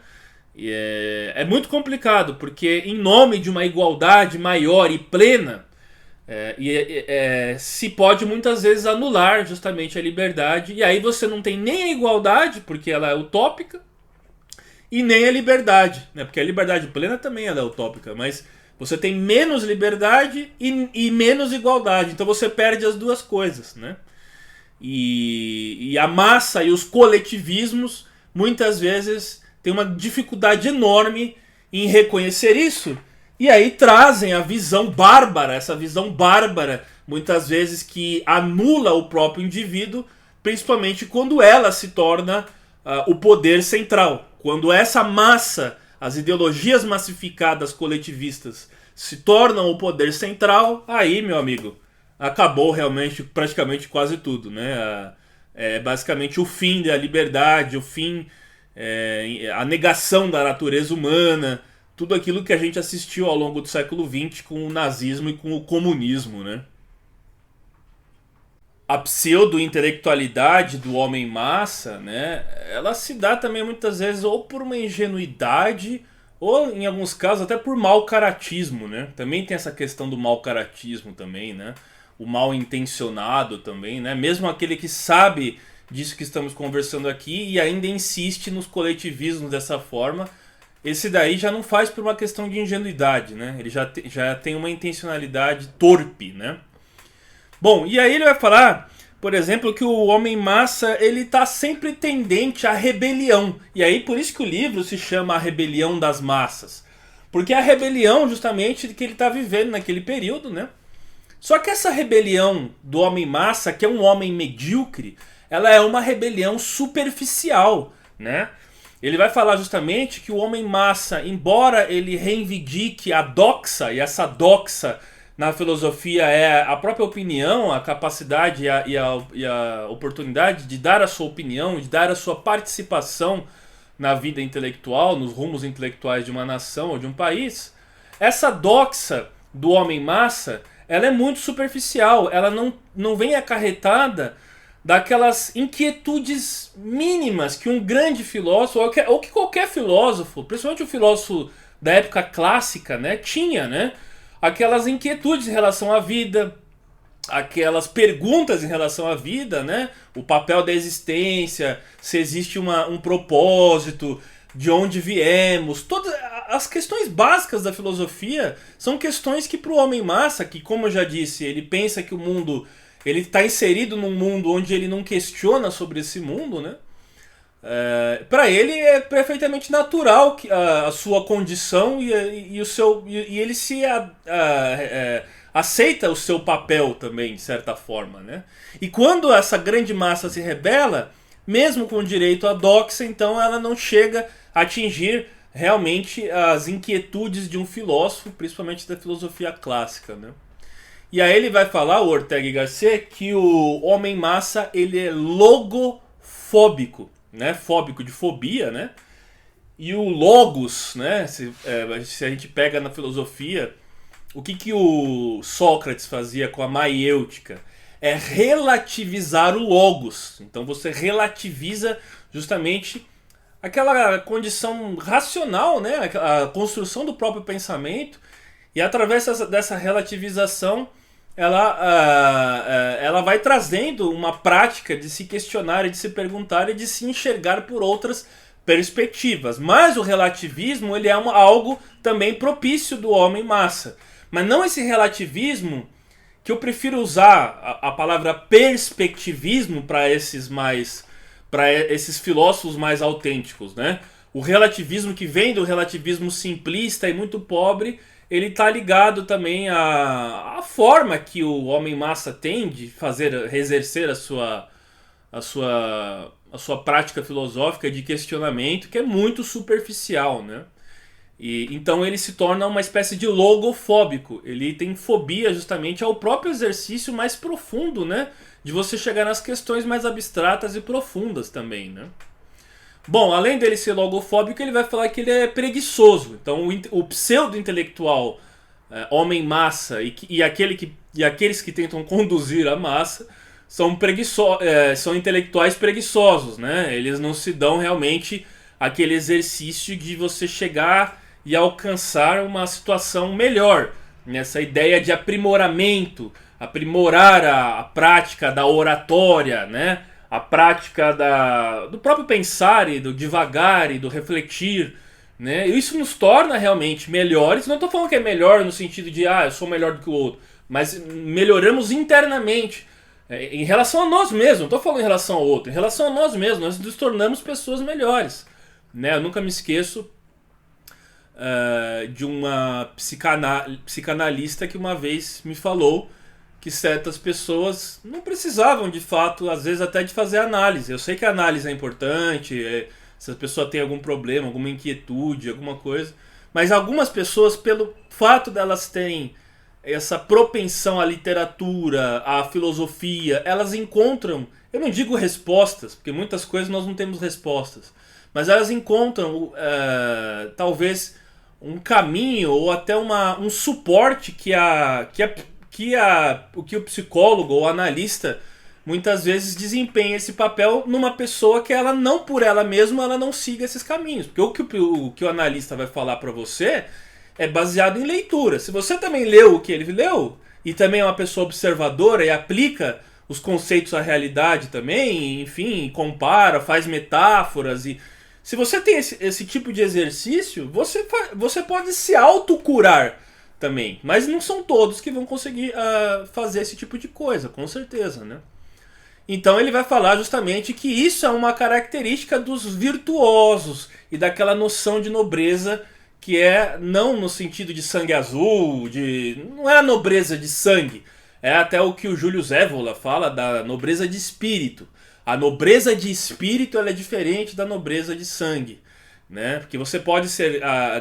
E é muito complicado, porque em nome de uma igualdade maior e plena, Se pode muitas vezes anular justamente a liberdade, e aí você não tem nem a igualdade, porque ela é utópica, e nem a liberdade, né? Porque a liberdade plena também ela é utópica, mas você tem menos liberdade e menos igualdade, então você perde as duas coisas, né? E a massa e os coletivismos muitas vezes têm uma dificuldade enorme em reconhecer isso, e aí trazem a visão bárbara, essa visão bárbara, muitas vezes que anula o próprio indivíduo, principalmente quando ela se torna o poder central. Quando essa massa, as ideologias massificadas coletivistas, se tornam o poder central, aí, meu amigo, acabou realmente praticamente quase tudo, né? É basicamente o fim da liberdade, o fim, a negação da natureza humana, tudo aquilo que a gente assistiu ao longo do século XX com o nazismo e com o comunismo, né? A pseudo-intelectualidade do homem-massa, né, ela se dá também muitas vezes ou por uma ingenuidade ou, em alguns casos, até por mau caratismo, né? Também tem essa questão do mau caratismo também, né? O mal intencionado também, né? Mesmo aquele que sabe disso que estamos conversando aqui e ainda insiste nos coletivismos dessa forma, esse daí já não faz por uma questão de ingenuidade, né? Ele já tem uma intencionalidade torpe, né? Bom, e aí ele vai falar, por exemplo, que o homem-massa ele está sempre tendente à rebelião. E aí por isso que o livro se chama A Rebelião das Massas. Porque é a rebelião justamente que ele está vivendo naquele período, né? Só que essa rebelião do homem-massa, que é um homem medíocre, ela é uma rebelião superficial, né? Ele vai falar justamente que o homem-massa, embora ele reivindique a doxa, e essa doxa na filosofia é a própria opinião, a capacidade e a oportunidade de dar a sua opinião, de dar a sua participação na vida intelectual, nos rumos intelectuais de uma nação ou de um país, essa doxa do homem-massa, ela é muito superficial, ela não vem acarretada daquelas inquietudes mínimas que um grande filósofo, ou que qualquer filósofo, principalmente o filósofo da época clássica, né, tinha, né? Aquelas inquietudes em relação à vida, aquelas perguntas em relação à vida, né? O papel da existência, se existe um propósito, de onde viemos. Todas as questões básicas da filosofia são questões que para o homem-massa, que como eu já disse, ele pensa que o mundo, ele está inserido num mundo onde ele não questiona sobre esse mundo, né? Para ele é perfeitamente natural que a sua condição e ele aceita o seu papel também, de certa forma, né? E quando essa grande massa se rebela, mesmo com direito à doxa, então ela não chega a atingir realmente as inquietudes de um filósofo, principalmente da filosofia clássica, né? E aí ele vai falar, o Ortega y Gasset, que o homem-massa ele é logofóbico, né? Fóbico de fobia, né? E o logos, né? Se a gente pega na filosofia, o que o Sócrates fazia com a maiêutica? É relativizar o logos. Então você relativiza justamente aquela condição racional, né? A construção do próprio pensamento, e através dessa relativização ela vai trazendo uma prática de se questionar e de se perguntar e de se enxergar por outras perspectivas. Mas o relativismo ele é algo também propício do homem-massa. Mas não esse relativismo que eu prefiro usar a palavra perspectivismo para esses filósofos mais autênticos, né? O relativismo que vem do relativismo simplista e muito pobre, ele está ligado também à forma que o homem-massa tem de exercer a sua prática filosófica de questionamento, que é muito superficial, né? E então ele se torna uma espécie de logofóbico. Ele tem fobia justamente ao próprio exercício mais profundo, né? De você chegar nas questões mais abstratas e profundas também, né? Bom, além dele ser logofóbico, ele vai falar que ele é preguiçoso. Então o pseudo-intelectual homem-massa e aqueles que tentam conduzir a massa são intelectuais preguiçosos, né? Eles não se dão realmente aquele exercício de você chegar e alcançar uma situação melhor. nessa ideia de aprimoramento, aprimorar a prática da oratória, né? A prática do próprio pensar e do divagar e do refletir, né? E isso nos torna realmente melhores. Não estou falando que é melhor no sentido de eu sou melhor do que o outro, mas melhoramos internamente em relação a nós mesmos. Não estou falando em relação ao outro, em relação a nós mesmos. Nós nos tornamos pessoas melhores, né? Eu nunca me esqueço de uma psicanalista que uma vez me falou que certas pessoas não precisavam de fato, às vezes até de fazer análise. Eu sei que a análise é importante, se a pessoa tem algum problema, alguma inquietude, alguma coisa, mas algumas pessoas, pelo fato delas terem essa propensão à literatura, à filosofia, elas encontram, eu não digo respostas, porque muitas coisas nós não temos respostas, mas elas encontram talvez um caminho ou até um suporte que o psicólogo ou analista muitas vezes desempenha esse papel numa pessoa que ela não, por ela mesma, ela não siga esses caminhos. Porque o que o analista vai falar para você é baseado em leitura. Se você também leu o que ele leu e também é uma pessoa observadora e aplica os conceitos à realidade também, enfim, compara, faz metáforas e... Se você tem esse tipo de exercício, você pode se autocurar também. Mas não são todos que vão conseguir fazer esse tipo de coisa, com certeza, né? Então ele vai falar justamente que isso é uma característica dos virtuosos e daquela noção de nobreza que é não no sentido de sangue azul, não é a nobreza de sangue. É até o que o Júlio Zévola fala da nobreza de espírito. A nobreza de espírito ela é diferente da nobreza de sangue, né? Porque você pode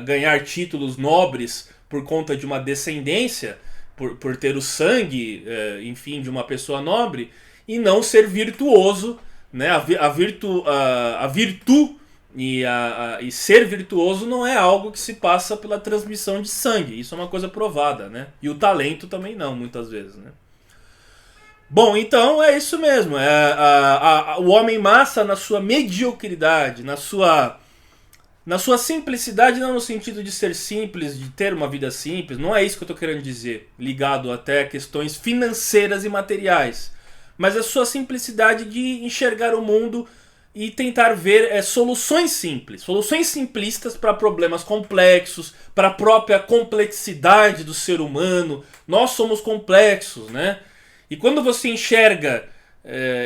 ganhar títulos nobres por conta de uma descendência, por ter o sangue, enfim, de uma pessoa nobre, e não ser virtuoso, né? A virtude e ser virtuoso não é algo que se passa pela transmissão de sangue. Isso é uma coisa provada, né? E o talento também não, muitas vezes, né? Bom, então é isso mesmo. O homem massa na sua mediocridade, na sua simplicidade, não no sentido de ser simples, de ter uma vida simples. Não é isso que eu estou querendo dizer, ligado até a questões financeiras e materiais. Mas a sua simplicidade de enxergar o mundo e tentar ver soluções simples. Soluções simplistas para problemas complexos, para a própria complexidade do ser humano. Nós somos complexos, né? E quando você enxerga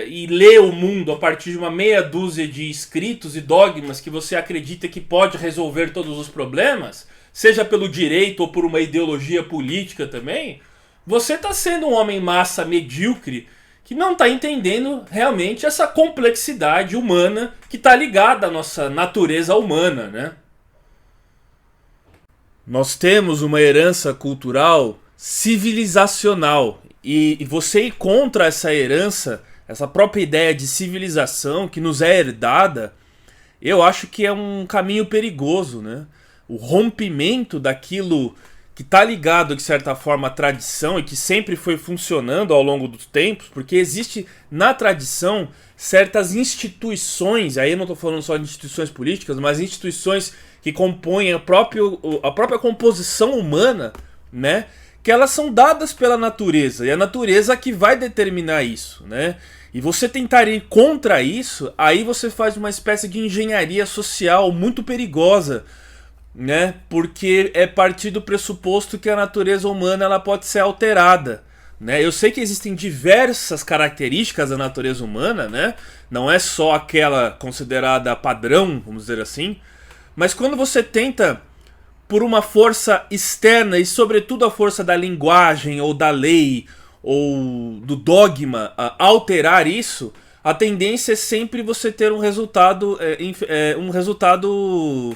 e lê o mundo a partir de uma meia dúzia de escritos e dogmas que você acredita que pode resolver todos os problemas, seja pelo direito ou por uma ideologia política também, você está sendo um homem massa medíocre que não está entendendo realmente essa complexidade humana que está ligada à nossa natureza humana, né? Nós temos uma herança cultural civilizacional. E você ir contra essa herança, essa própria ideia de civilização que nos é herdada, eu acho que é um caminho perigoso, né? O rompimento daquilo que está ligado, de certa forma, à tradição e que sempre foi funcionando ao longo dos tempos, porque existe na tradição certas instituições, aí eu não estou falando só de instituições políticas, mas instituições que compõem a própria composição humana, né? Que elas são dadas pela natureza, e a natureza que vai determinar isso, né? E você tentar ir contra isso, aí você faz uma espécie de engenharia social muito perigosa, né? Porque é partir do pressuposto que a natureza humana ela pode ser alterada, né? Eu sei que existem diversas características da natureza humana, né? Não é só aquela considerada padrão, vamos dizer assim, mas quando você tenta por uma força externa e sobretudo a força da linguagem ou da lei ou do dogma alterar isso, a tendência é sempre você ter um resultado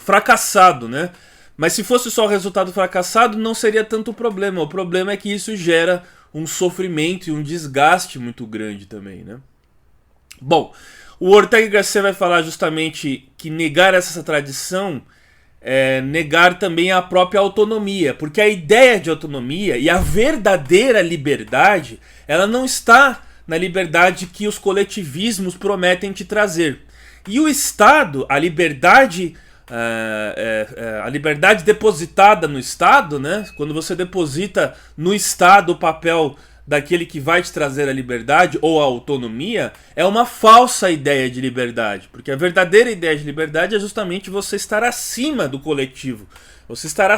fracassado, né? Mas se fosse só o resultado fracassado não seria tanto problema. O problema é que isso gera um sofrimento e um desgaste muito grande também, né? Bom, o Ortega y Gasset vai falar justamente que negar essa tradição negar também a própria autonomia, porque a ideia de autonomia e a verdadeira liberdade, ela não está na liberdade que os coletivismos prometem te trazer. E o Estado, a liberdade a liberdade depositada no Estado, né? Quando você deposita no Estado o papel daquele que vai te trazer a liberdade ou a autonomia, é uma falsa ideia de liberdade, porque a verdadeira ideia de liberdade é justamente você estar acima do coletivo. Você estará,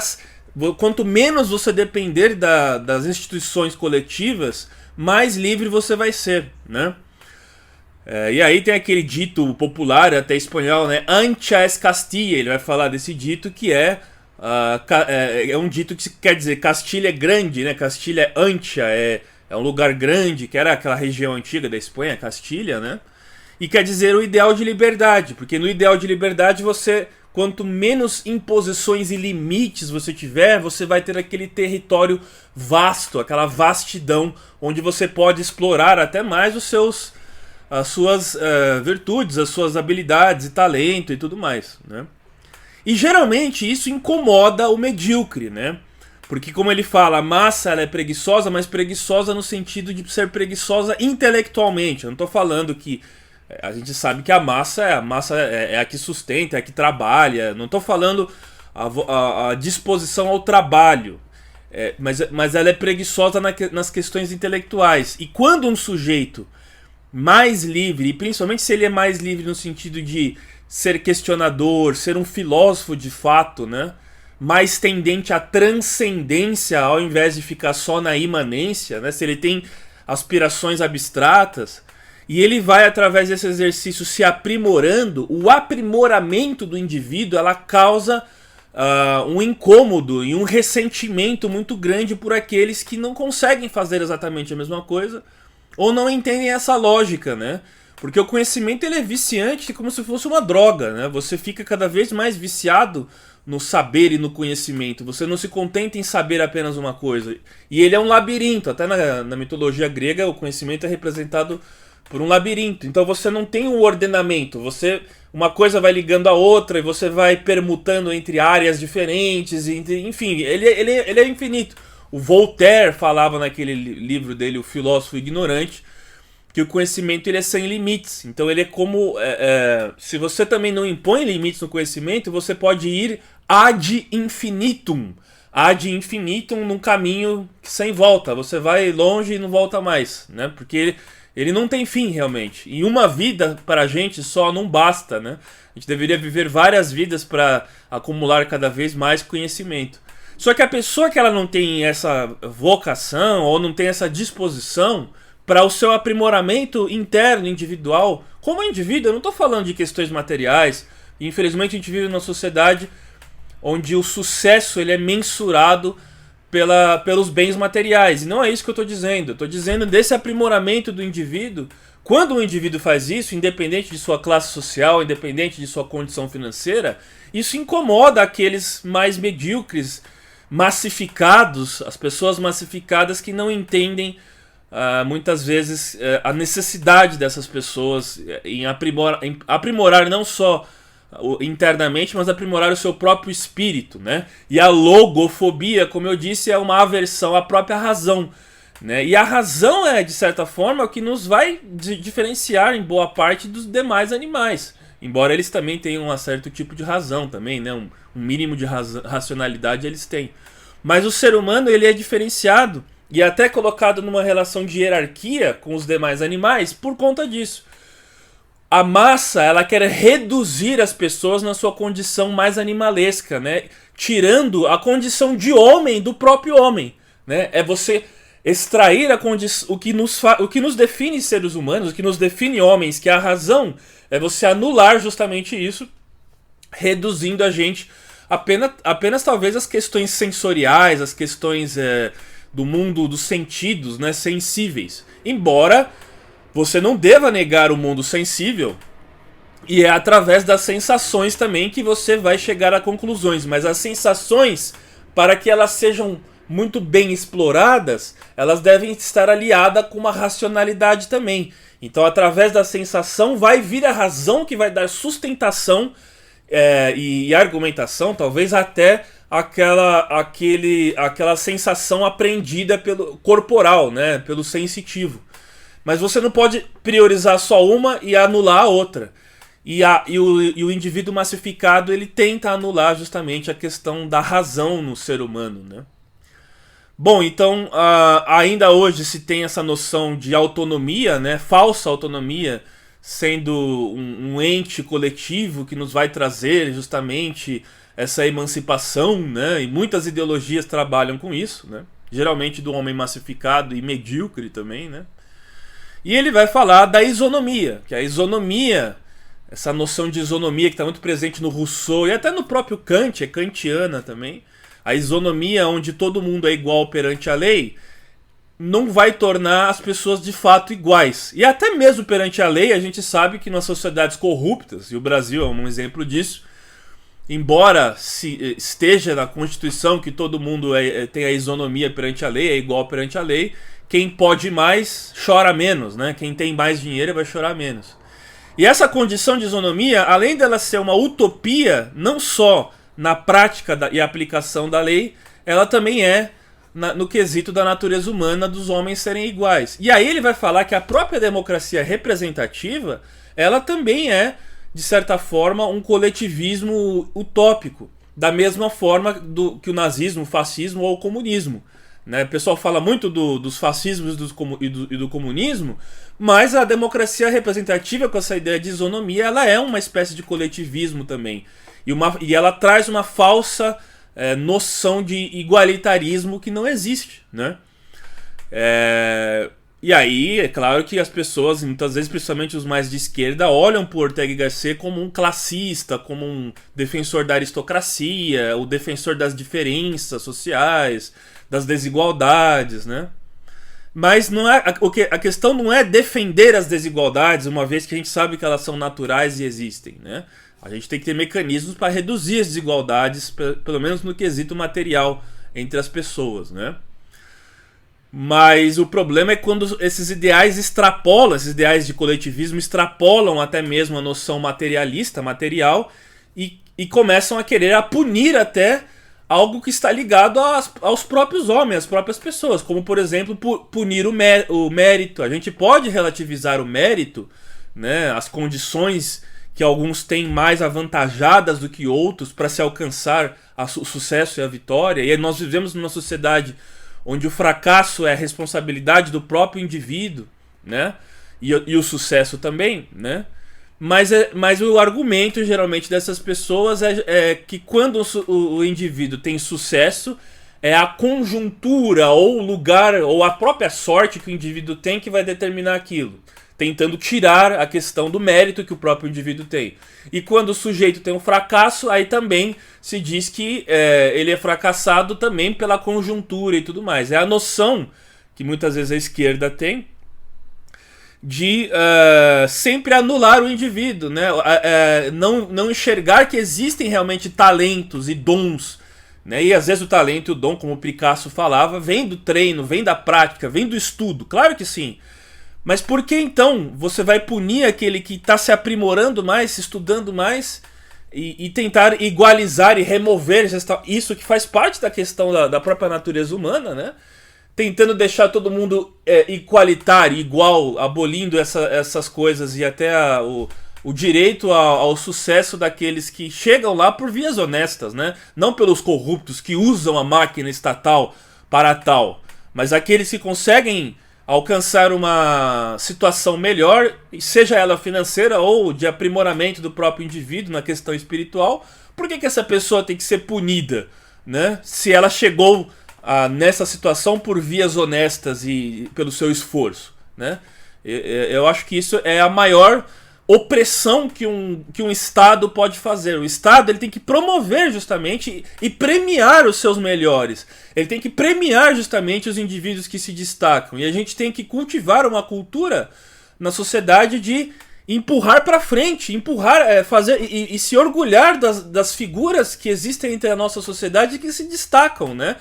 quanto menos você depender das instituições coletivas, mais livre você vai ser, né? E aí tem aquele dito popular, até espanhol, né? Ancha es Castilla. Ele vai falar desse dito que é um dito que quer dizer Castilha é grande, né? Castilha é ancha, é um lugar grande, que era aquela região antiga da Espanha, Castilha, né? E quer dizer o ideal de liberdade, porque no ideal de liberdade você, quanto menos imposições e limites você tiver, você vai ter aquele território vasto, aquela vastidão, onde você pode explorar até mais as suas virtudes, as suas habilidades e talento e tudo mais, né? E geralmente isso incomoda o medíocre, né? Porque, como ele fala, a massa ela é preguiçosa, mas preguiçosa no sentido de ser preguiçosa intelectualmente. Eu não estou falando que a gente sabe que a massa é a que sustenta, é a que trabalha. Não estou falando a disposição ao trabalho, mas ela é preguiçosa nas questões intelectuais. E quando um sujeito mais livre, e principalmente se ele é mais livre no sentido de ser questionador, ser um filósofo de fato, né? Mais tendente à transcendência ao invés de ficar só na imanência, né? Se ele tem aspirações abstratas, e ele vai através desse exercício se aprimorando, o aprimoramento do indivíduo ela causa um incômodo e um ressentimento muito grande por aqueles que não conseguem fazer exatamente a mesma coisa ou não entendem essa lógica, né? Porque o conhecimento ele é viciante como se fosse uma droga, né? Você fica cada vez mais viciado no saber e no conhecimento. Você não se contenta em saber apenas uma coisa. E ele é um labirinto. Até na mitologia grega, o conhecimento é representado por um labirinto. Então você não tem um ordenamento. Uma coisa vai ligando a outra e você vai permutando entre áreas diferentes. Enfim, ele é infinito. O Voltaire falava naquele livro dele, O Filósofo Ignorante, que o conhecimento ele é sem limites. Então ele é como... se você também não impõe limites no conhecimento, você pode ir ad infinitum. Ad infinitum num caminho sem volta. Você vai longe e não volta mais, né? Porque ele não tem fim realmente. E uma vida para a gente só não basta, né? A gente deveria viver várias vidas para acumular cada vez mais conhecimento. Só que a pessoa que ela não tem essa vocação ou não tem essa disposição para o seu aprimoramento interno, individual, como indivíduo, eu não estou falando de questões materiais. Infelizmente a gente vive numa sociedade onde o sucesso ele é mensurado pelos bens materiais. E não é isso que eu estou dizendo. Eu estou dizendo desse aprimoramento do indivíduo. Quando o indivíduo faz isso, independente de sua classe social, independente de sua condição financeira, isso incomoda aqueles mais medíocres, massificados, as pessoas massificadas que não entendem muitas vezes a necessidade dessas pessoas em aprimorar não só internamente, mas aprimorar o seu próprio espírito, né? E a logofobia, como eu disse, é uma aversão à própria razão, né? E a razão é, de certa forma, o que nos vai diferenciar em boa parte dos demais animais, embora eles também tenham um certo tipo de razão também, né? Um mínimo de racionalidade eles têm. Mas o ser humano ele é diferenciado e até colocado numa relação de hierarquia com os demais animais por conta disso. A massa, ela quer reduzir as pessoas na sua condição mais animalesca, né? Tirando a condição de homem do próprio homem, né? É você extrair o que nos define seres humanos, o que nos define homens, que é a razão, é você anular justamente isso, reduzindo a gente apenas talvez as questões sensoriais, as questões do mundo dos sentidos, né, sensíveis. Embora você não deva negar o mundo sensível, e é através das sensações também que você vai chegar a conclusões. Mas as sensações, para que elas sejam muito bem exploradas, elas devem estar aliadas com uma racionalidade também. Então, através da sensação, vai vir a razão que vai dar sustentação e argumentação, talvez até aquela sensação aprendida pelo corporal, né, pelo sensitivo. Mas você não pode priorizar só uma e anular a outra. E o indivíduo massificado, ele tenta anular justamente a questão da razão no ser humano, né? Bom, então ainda hoje se tem essa noção de autonomia, né? Falsa autonomia, sendo um ente coletivo que nos vai trazer justamente essa emancipação, né? E muitas ideologias trabalham com isso, né? Geralmente do homem massificado e medíocre também, né? E ele vai falar da isonomia, que a isonomia, essa noção de isonomia que está muito presente no Rousseau e até no próprio Kant, é kantiana também. A isonomia onde todo mundo é igual perante a lei não vai tornar as pessoas de fato iguais. E até mesmo perante a lei, a gente sabe que nas sociedades corruptas, e o Brasil é um exemplo disso, embora esteja na Constituição que todo mundo tem a isonomia perante a lei, é igual perante a lei, quem pode mais chora menos, né? Quem tem mais dinheiro vai chorar menos. E essa condição de isonomia, além dela ser uma utopia, não só na prática e aplicação da lei, ela também é no quesito da natureza humana dos homens serem iguais. E aí ele vai falar que a própria democracia representativa, ela também é, de certa forma, um coletivismo utópico, da mesma forma que o nazismo, o fascismo ou o comunismo. Né? O pessoal fala muito dos fascismos e do comunismo, mas a democracia representativa, com essa ideia de isonomia, ela é uma espécie de coletivismo também. E ela traz uma falsa noção de igualitarismo que não existe, né? E aí, é claro que as pessoas, muitas vezes, principalmente os mais de esquerda, olham por Ortega y Gasset como um classista, como um defensor da aristocracia, o defensor das diferenças sociais, das desigualdades, né? Mas não é, a questão não é defender as desigualdades, uma vez que a gente sabe que elas são naturais e existem, né? A gente tem que ter mecanismos para reduzir as desigualdades, pelo menos no quesito material, entre as pessoas, né? Mas o problema é quando esses ideais extrapolam, esses ideais de coletivismo extrapolam até mesmo a noção materialista, material, e começam a querer punir até algo que está ligado aos próprios homens, às próprias pessoas, como por exemplo punir o mérito. A gente pode relativizar o mérito, né, as condições que alguns têm mais avantajadas do que outros para se alcançar o sucesso e a vitória. E nós vivemos numa sociedade onde o fracasso é a responsabilidade do próprio indivíduo, né? E o sucesso também, né? Mas o argumento geralmente dessas pessoas é que quando o indivíduo tem sucesso, é a conjuntura ou o lugar ou a própria sorte que o indivíduo tem que vai determinar aquilo, tentando tirar a questão do mérito que o próprio indivíduo tem. E quando o sujeito tem um fracasso, aí também se diz que ele é fracassado também pela conjuntura e tudo mais. É a noção que muitas vezes a esquerda tem de sempre anular o indivíduo, né? Não enxergar que existem realmente talentos e dons, né? E às vezes o talento e o dom, como o Picasso falava, vem do treino, vem da prática, vem do estudo, claro que sim. Mas por que então você vai punir aquele que está se aprimorando mais, se estudando mais, e tentar igualizar e remover isso que faz parte da questão da própria natureza humana, né? Tentando deixar todo mundo igualitário, igual, abolindo essas coisas e até o direito ao sucesso daqueles que chegam lá por vias honestas, né? Não pelos corruptos que usam a máquina estatal para tal, mas aqueles que conseguem alcançar uma situação melhor, seja ela financeira ou de aprimoramento do próprio indivíduo na questão espiritual. Por que essa pessoa tem que ser punida, né? Se ela chegou nessa situação por vias honestas e pelo seu esforço, né? Eu acho que isso é a maior opressão que um Estado pode fazer. O Estado ele tem que promover justamente e premiar os seus melhores. Ele tem que premiar justamente os indivíduos que se destacam. E a gente tem que cultivar uma cultura na sociedade de empurrar para frente, fazer e se orgulhar das figuras que existem entre a nossa sociedade e que se destacam, né?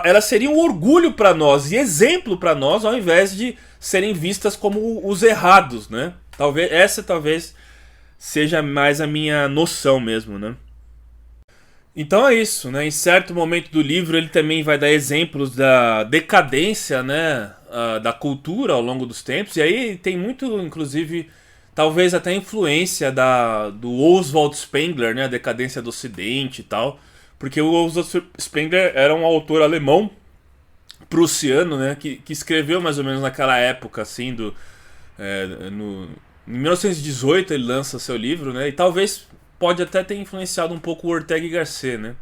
Ela seria um orgulho para nós e exemplo para nós, ao invés de serem vistas como os errados, né? Talvez seja mais a minha noção mesmo, né? Então é isso, né? Em certo momento do livro ele também vai dar exemplos da decadência, né? Da cultura ao longo dos tempos. E aí tem muito, inclusive, talvez até a influência do Oswald Spengler, né, a decadência do Ocidente e tal, porque o Oswald Spengler era um autor alemão, prussiano, né, que escreveu mais ou menos naquela época, assim, em 1918 ele lança seu livro, né, e talvez pode até ter influenciado um pouco o Ortega y Gasset, né,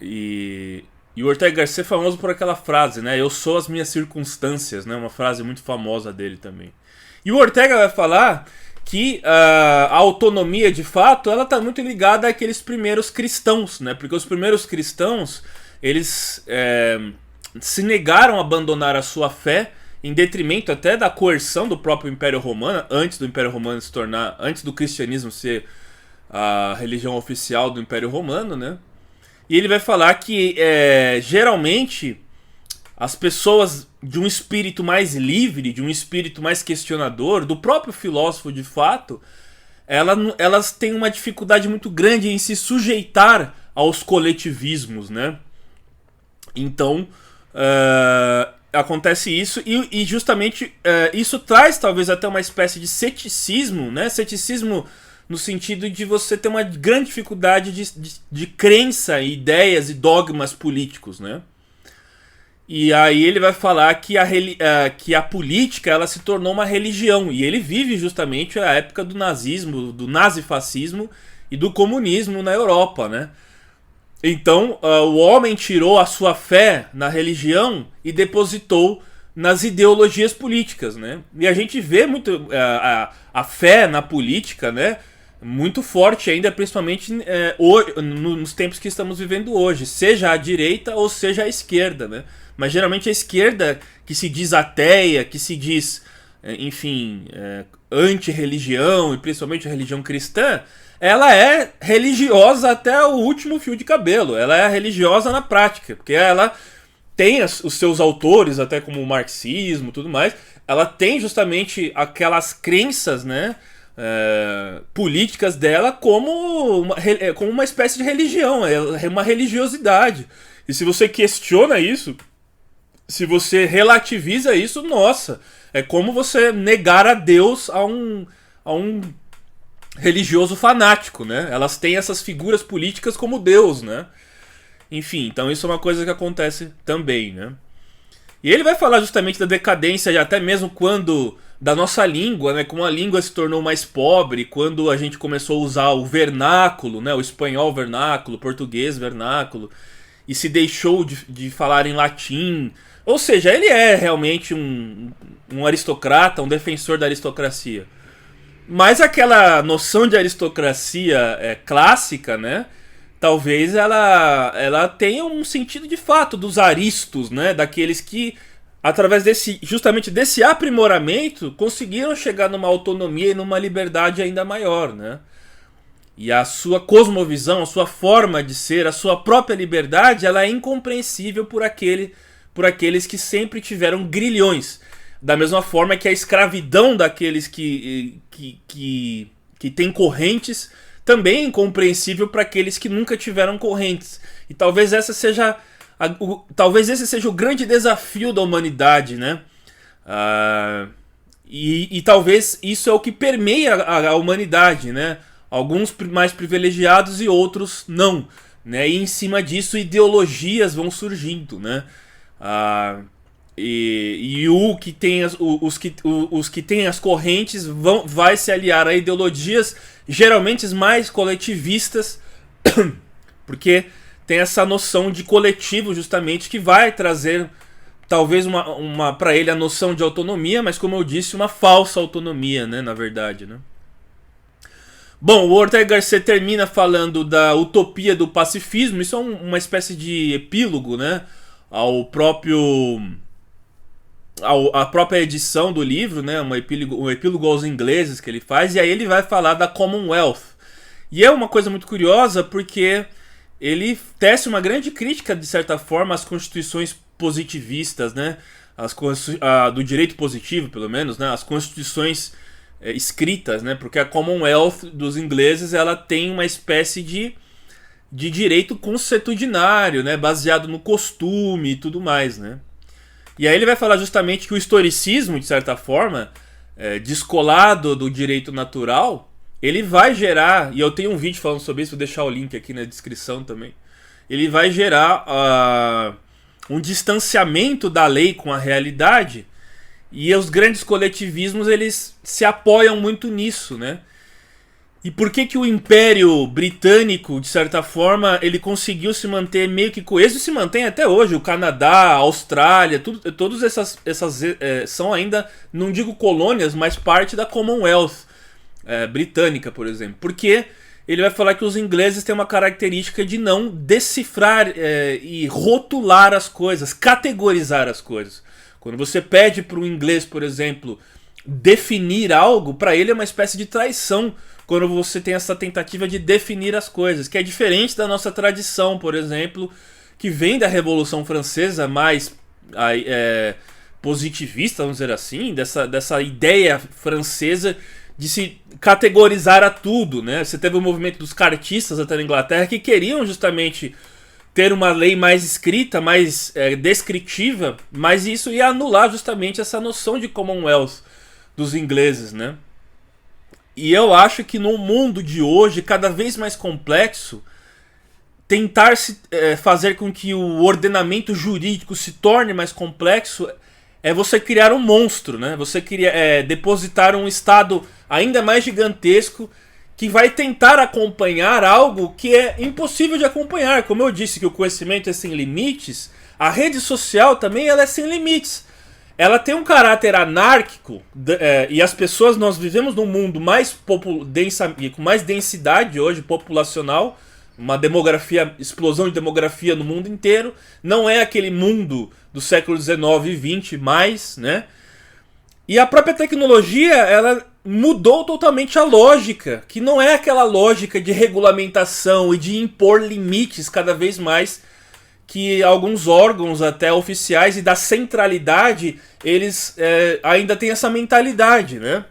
e o Ortega y Gasset é famoso por aquela frase, né, eu sou as minhas circunstâncias, né, uma frase muito famosa dele também. E o Ortega vai falar que a autonomia, de fato, ela está muito ligada àqueles primeiros cristãos, né? Porque os primeiros cristãos, eles se negaram a abandonar a sua fé em detrimento até da coerção do próprio Império Romano, antes do Império Romano se tornar, antes do cristianismo ser a religião oficial do Império Romano, né? E ele vai falar que geralmente as pessoas de um espírito mais livre, de um espírito mais questionador, do próprio filósofo de fato, elas têm uma dificuldade muito grande em se sujeitar aos coletivismos, né? Então, acontece isso, e justamente isso traz talvez até uma espécie de ceticismo, né? Ceticismo no sentido de você ter uma grande dificuldade de crença em ideias e dogmas políticos, né? E aí ele vai falar que a política ela se tornou uma religião. E ele vive justamente a época do nazismo, do nazifascismo e do comunismo na Europa, né? Então o homem tirou a sua fé na religião e depositou nas ideologias políticas, né? E a gente vê muito a fé na política, né? Muito forte ainda, principalmente nos tempos que estamos vivendo hoje. Seja a direita ou seja a esquerda, né? Mas geralmente a esquerda, que se diz ateia, que se diz, enfim, anti-religião, e principalmente a religião cristã, ela é religiosa até o último fio de cabelo. Ela é religiosa na prática, porque ela tem os seus autores, até como o marxismo e tudo mais, ela tem justamente aquelas crenças, né, políticas dela como uma espécie de religião, é uma religiosidade. E se você questiona isso, se você relativiza isso, nossa, é como você negar a Deus a um religioso fanático, né? Elas têm essas figuras políticas como Deus, né? Enfim, então isso é uma coisa que acontece também, né? E ele vai falar justamente da decadência, até mesmo da nossa língua, né? Como a língua se tornou mais pobre, quando a gente começou a usar o vernáculo, né? O espanhol vernáculo, o português vernáculo, e se deixou de falar em latim. Ou seja, ele é realmente um aristocrata, um defensor da aristocracia. Mas aquela noção de aristocracia clássica, né? Talvez ela tenha um sentido de fato dos aristos, né? Daqueles que, através justamente desse aprimoramento, conseguiram chegar numa autonomia e numa liberdade ainda maior, né? E a sua cosmovisão, a sua forma de ser, a sua própria liberdade, ela é incompreensível por aqueles que sempre tiveram grilhões. Da mesma forma que a escravidão daqueles que têm correntes também é incompreensível para aqueles que nunca tiveram correntes. E talvez esse seja o grande desafio da humanidade, né? E talvez isso é o que permeia a humanidade, né? Alguns mais privilegiados e outros não, né? E em cima disso ideologias vão surgindo, né? Os que têm as correntes vai se aliar a ideologias geralmente mais coletivistas, porque tem essa noção de coletivo justamente que vai trazer talvez para ele a noção de autonomia, mas como eu disse, uma falsa autonomia, né, na verdade, né? Bom, o Ortega y Gasset termina falando da utopia do pacifismo. Isso é uma espécie de epílogo, né, a própria edição do livro, né, um epílogo aos ingleses que ele faz, e aí ele vai falar da Commonwealth. E é uma coisa muito curiosa porque ele tece uma grande crítica, de certa forma, às constituições positivistas, né, do direito positivo, pelo menos, né, as constituições escritas, né, porque a Commonwealth dos ingleses ela tem uma espécie de direito consuetudinário, né, baseado no costume e tudo mais, né. E aí ele vai falar justamente que o historicismo, de certa forma, descolado do direito natural, ele vai gerar, e eu tenho um vídeo falando sobre isso, vou deixar o link aqui na descrição também, ele vai gerar um distanciamento da lei com a realidade, e os grandes coletivismos eles se apoiam muito nisso, né? E por que o Império Britânico, de certa forma, ele conseguiu se manter meio que coeso e se mantém até hoje? O Canadá, a Austrália, todas essas são ainda, não digo colônias, mas parte da Commonwealth britânica, por exemplo. Porque ele vai falar que os ingleses têm uma característica de não decifrar e rotular as coisas, categorizar as coisas. Quando você pede para o inglês, por exemplo, definir algo, para ele é uma espécie de traição. Quando você tem essa tentativa de definir as coisas, que é diferente da nossa tradição, por exemplo, que vem da Revolução Francesa, mais positivista, vamos dizer assim, dessa ideia francesa de se categorizar a tudo, né? Você teve o movimento dos cartistas até na Inglaterra, que queriam justamente ter uma lei mais escrita, mais descritiva, mas isso ia anular justamente essa noção de Commonwealth dos ingleses, né? E eu acho que no mundo de hoje, cada vez mais complexo, tentar fazer com que o ordenamento jurídico se torne mais complexo é você criar um monstro, né? Você depositar um Estado ainda mais gigantesco que vai tentar acompanhar algo que é impossível de acompanhar. Como eu disse que o conhecimento é sem limites, a rede social também ela é sem limites. Ela tem um caráter anárquico e as pessoas, nós vivemos num mundo com mais densidade hoje populacional, uma explosão de demografia no mundo inteiro. Não é aquele mundo do século XIX e XX mais, né? E a própria tecnologia, ela mudou totalmente a lógica, que não é aquela lógica de regulamentação e de impor limites cada vez mais que alguns órgãos até oficiais e da centralidade, eles ainda têm essa mentalidade, né?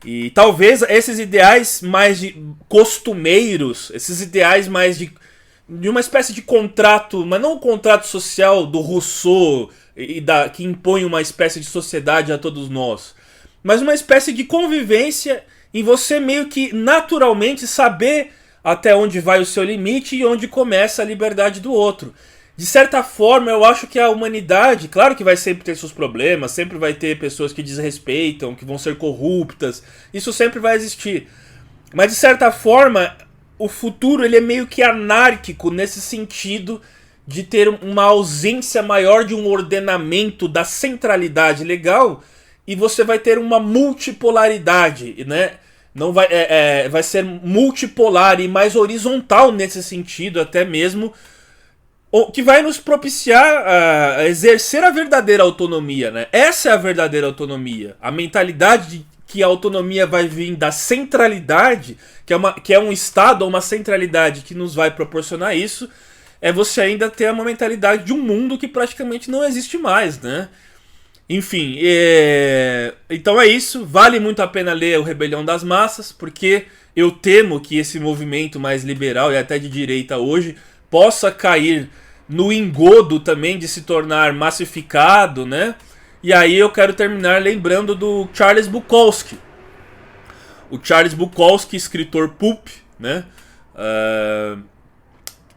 E talvez esses ideais mais costumeiros, esses ideais mais de uma espécie de contrato, mas não um contrato social do Rousseau, que impõe uma espécie de sociedade a todos nós, mas uma espécie de convivência em você meio que naturalmente saber até onde vai o seu limite e onde começa a liberdade do outro. De certa forma, eu acho que a humanidade, claro que vai sempre ter seus problemas, sempre vai ter pessoas que desrespeitam, que vão ser corruptas, isso sempre vai existir. Mas de certa forma, o futuro ele é meio que anárquico nesse sentido de ter uma ausência maior de um ordenamento da centralidade legal e você vai ter uma multipolaridade, né? Não vai ser multipolar e mais horizontal nesse sentido até mesmo, que vai nos propiciar a exercer a verdadeira autonomia, né? Essa é a verdadeira autonomia. A mentalidade de que a autonomia vai vir da centralidade, que é um Estado ou uma centralidade que nos vai proporcionar isso, é você ainda ter uma mentalidade de um mundo que praticamente não existe mais, né? Enfim, então é isso. Vale muito a pena ler o Rebelião das Massas, porque eu temo que esse movimento mais liberal e até de direita hoje possa cair no engodo também de se tornar massificado, né? E aí eu quero terminar lembrando do Charles Bukowski. O Charles Bukowski, escritor pulp, né?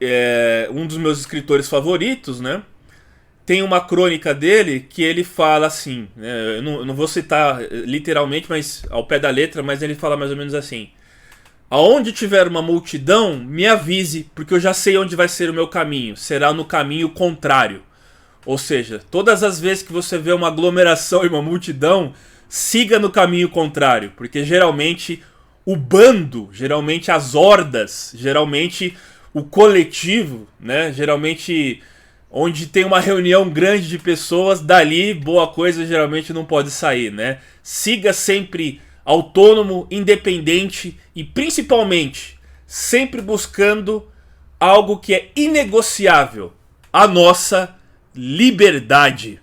É um dos meus escritores favoritos, né? Tem uma crônica dele que ele fala assim, né? Eu não vou citar literalmente, mas ao pé da letra, mas ele fala mais ou menos assim: aonde tiver uma multidão, me avise, porque eu já sei onde vai ser o meu caminho. Será no caminho contrário. Ou seja, todas as vezes que você vê uma aglomeração e uma multidão, siga no caminho contrário. Porque geralmente o bando, geralmente as hordas, geralmente o coletivo, né? Geralmente onde tem uma reunião grande de pessoas, dali boa coisa geralmente não pode sair, né? Siga sempre autônomo, independente e principalmente sempre buscando algo que é inegociável: a nossa liberdade.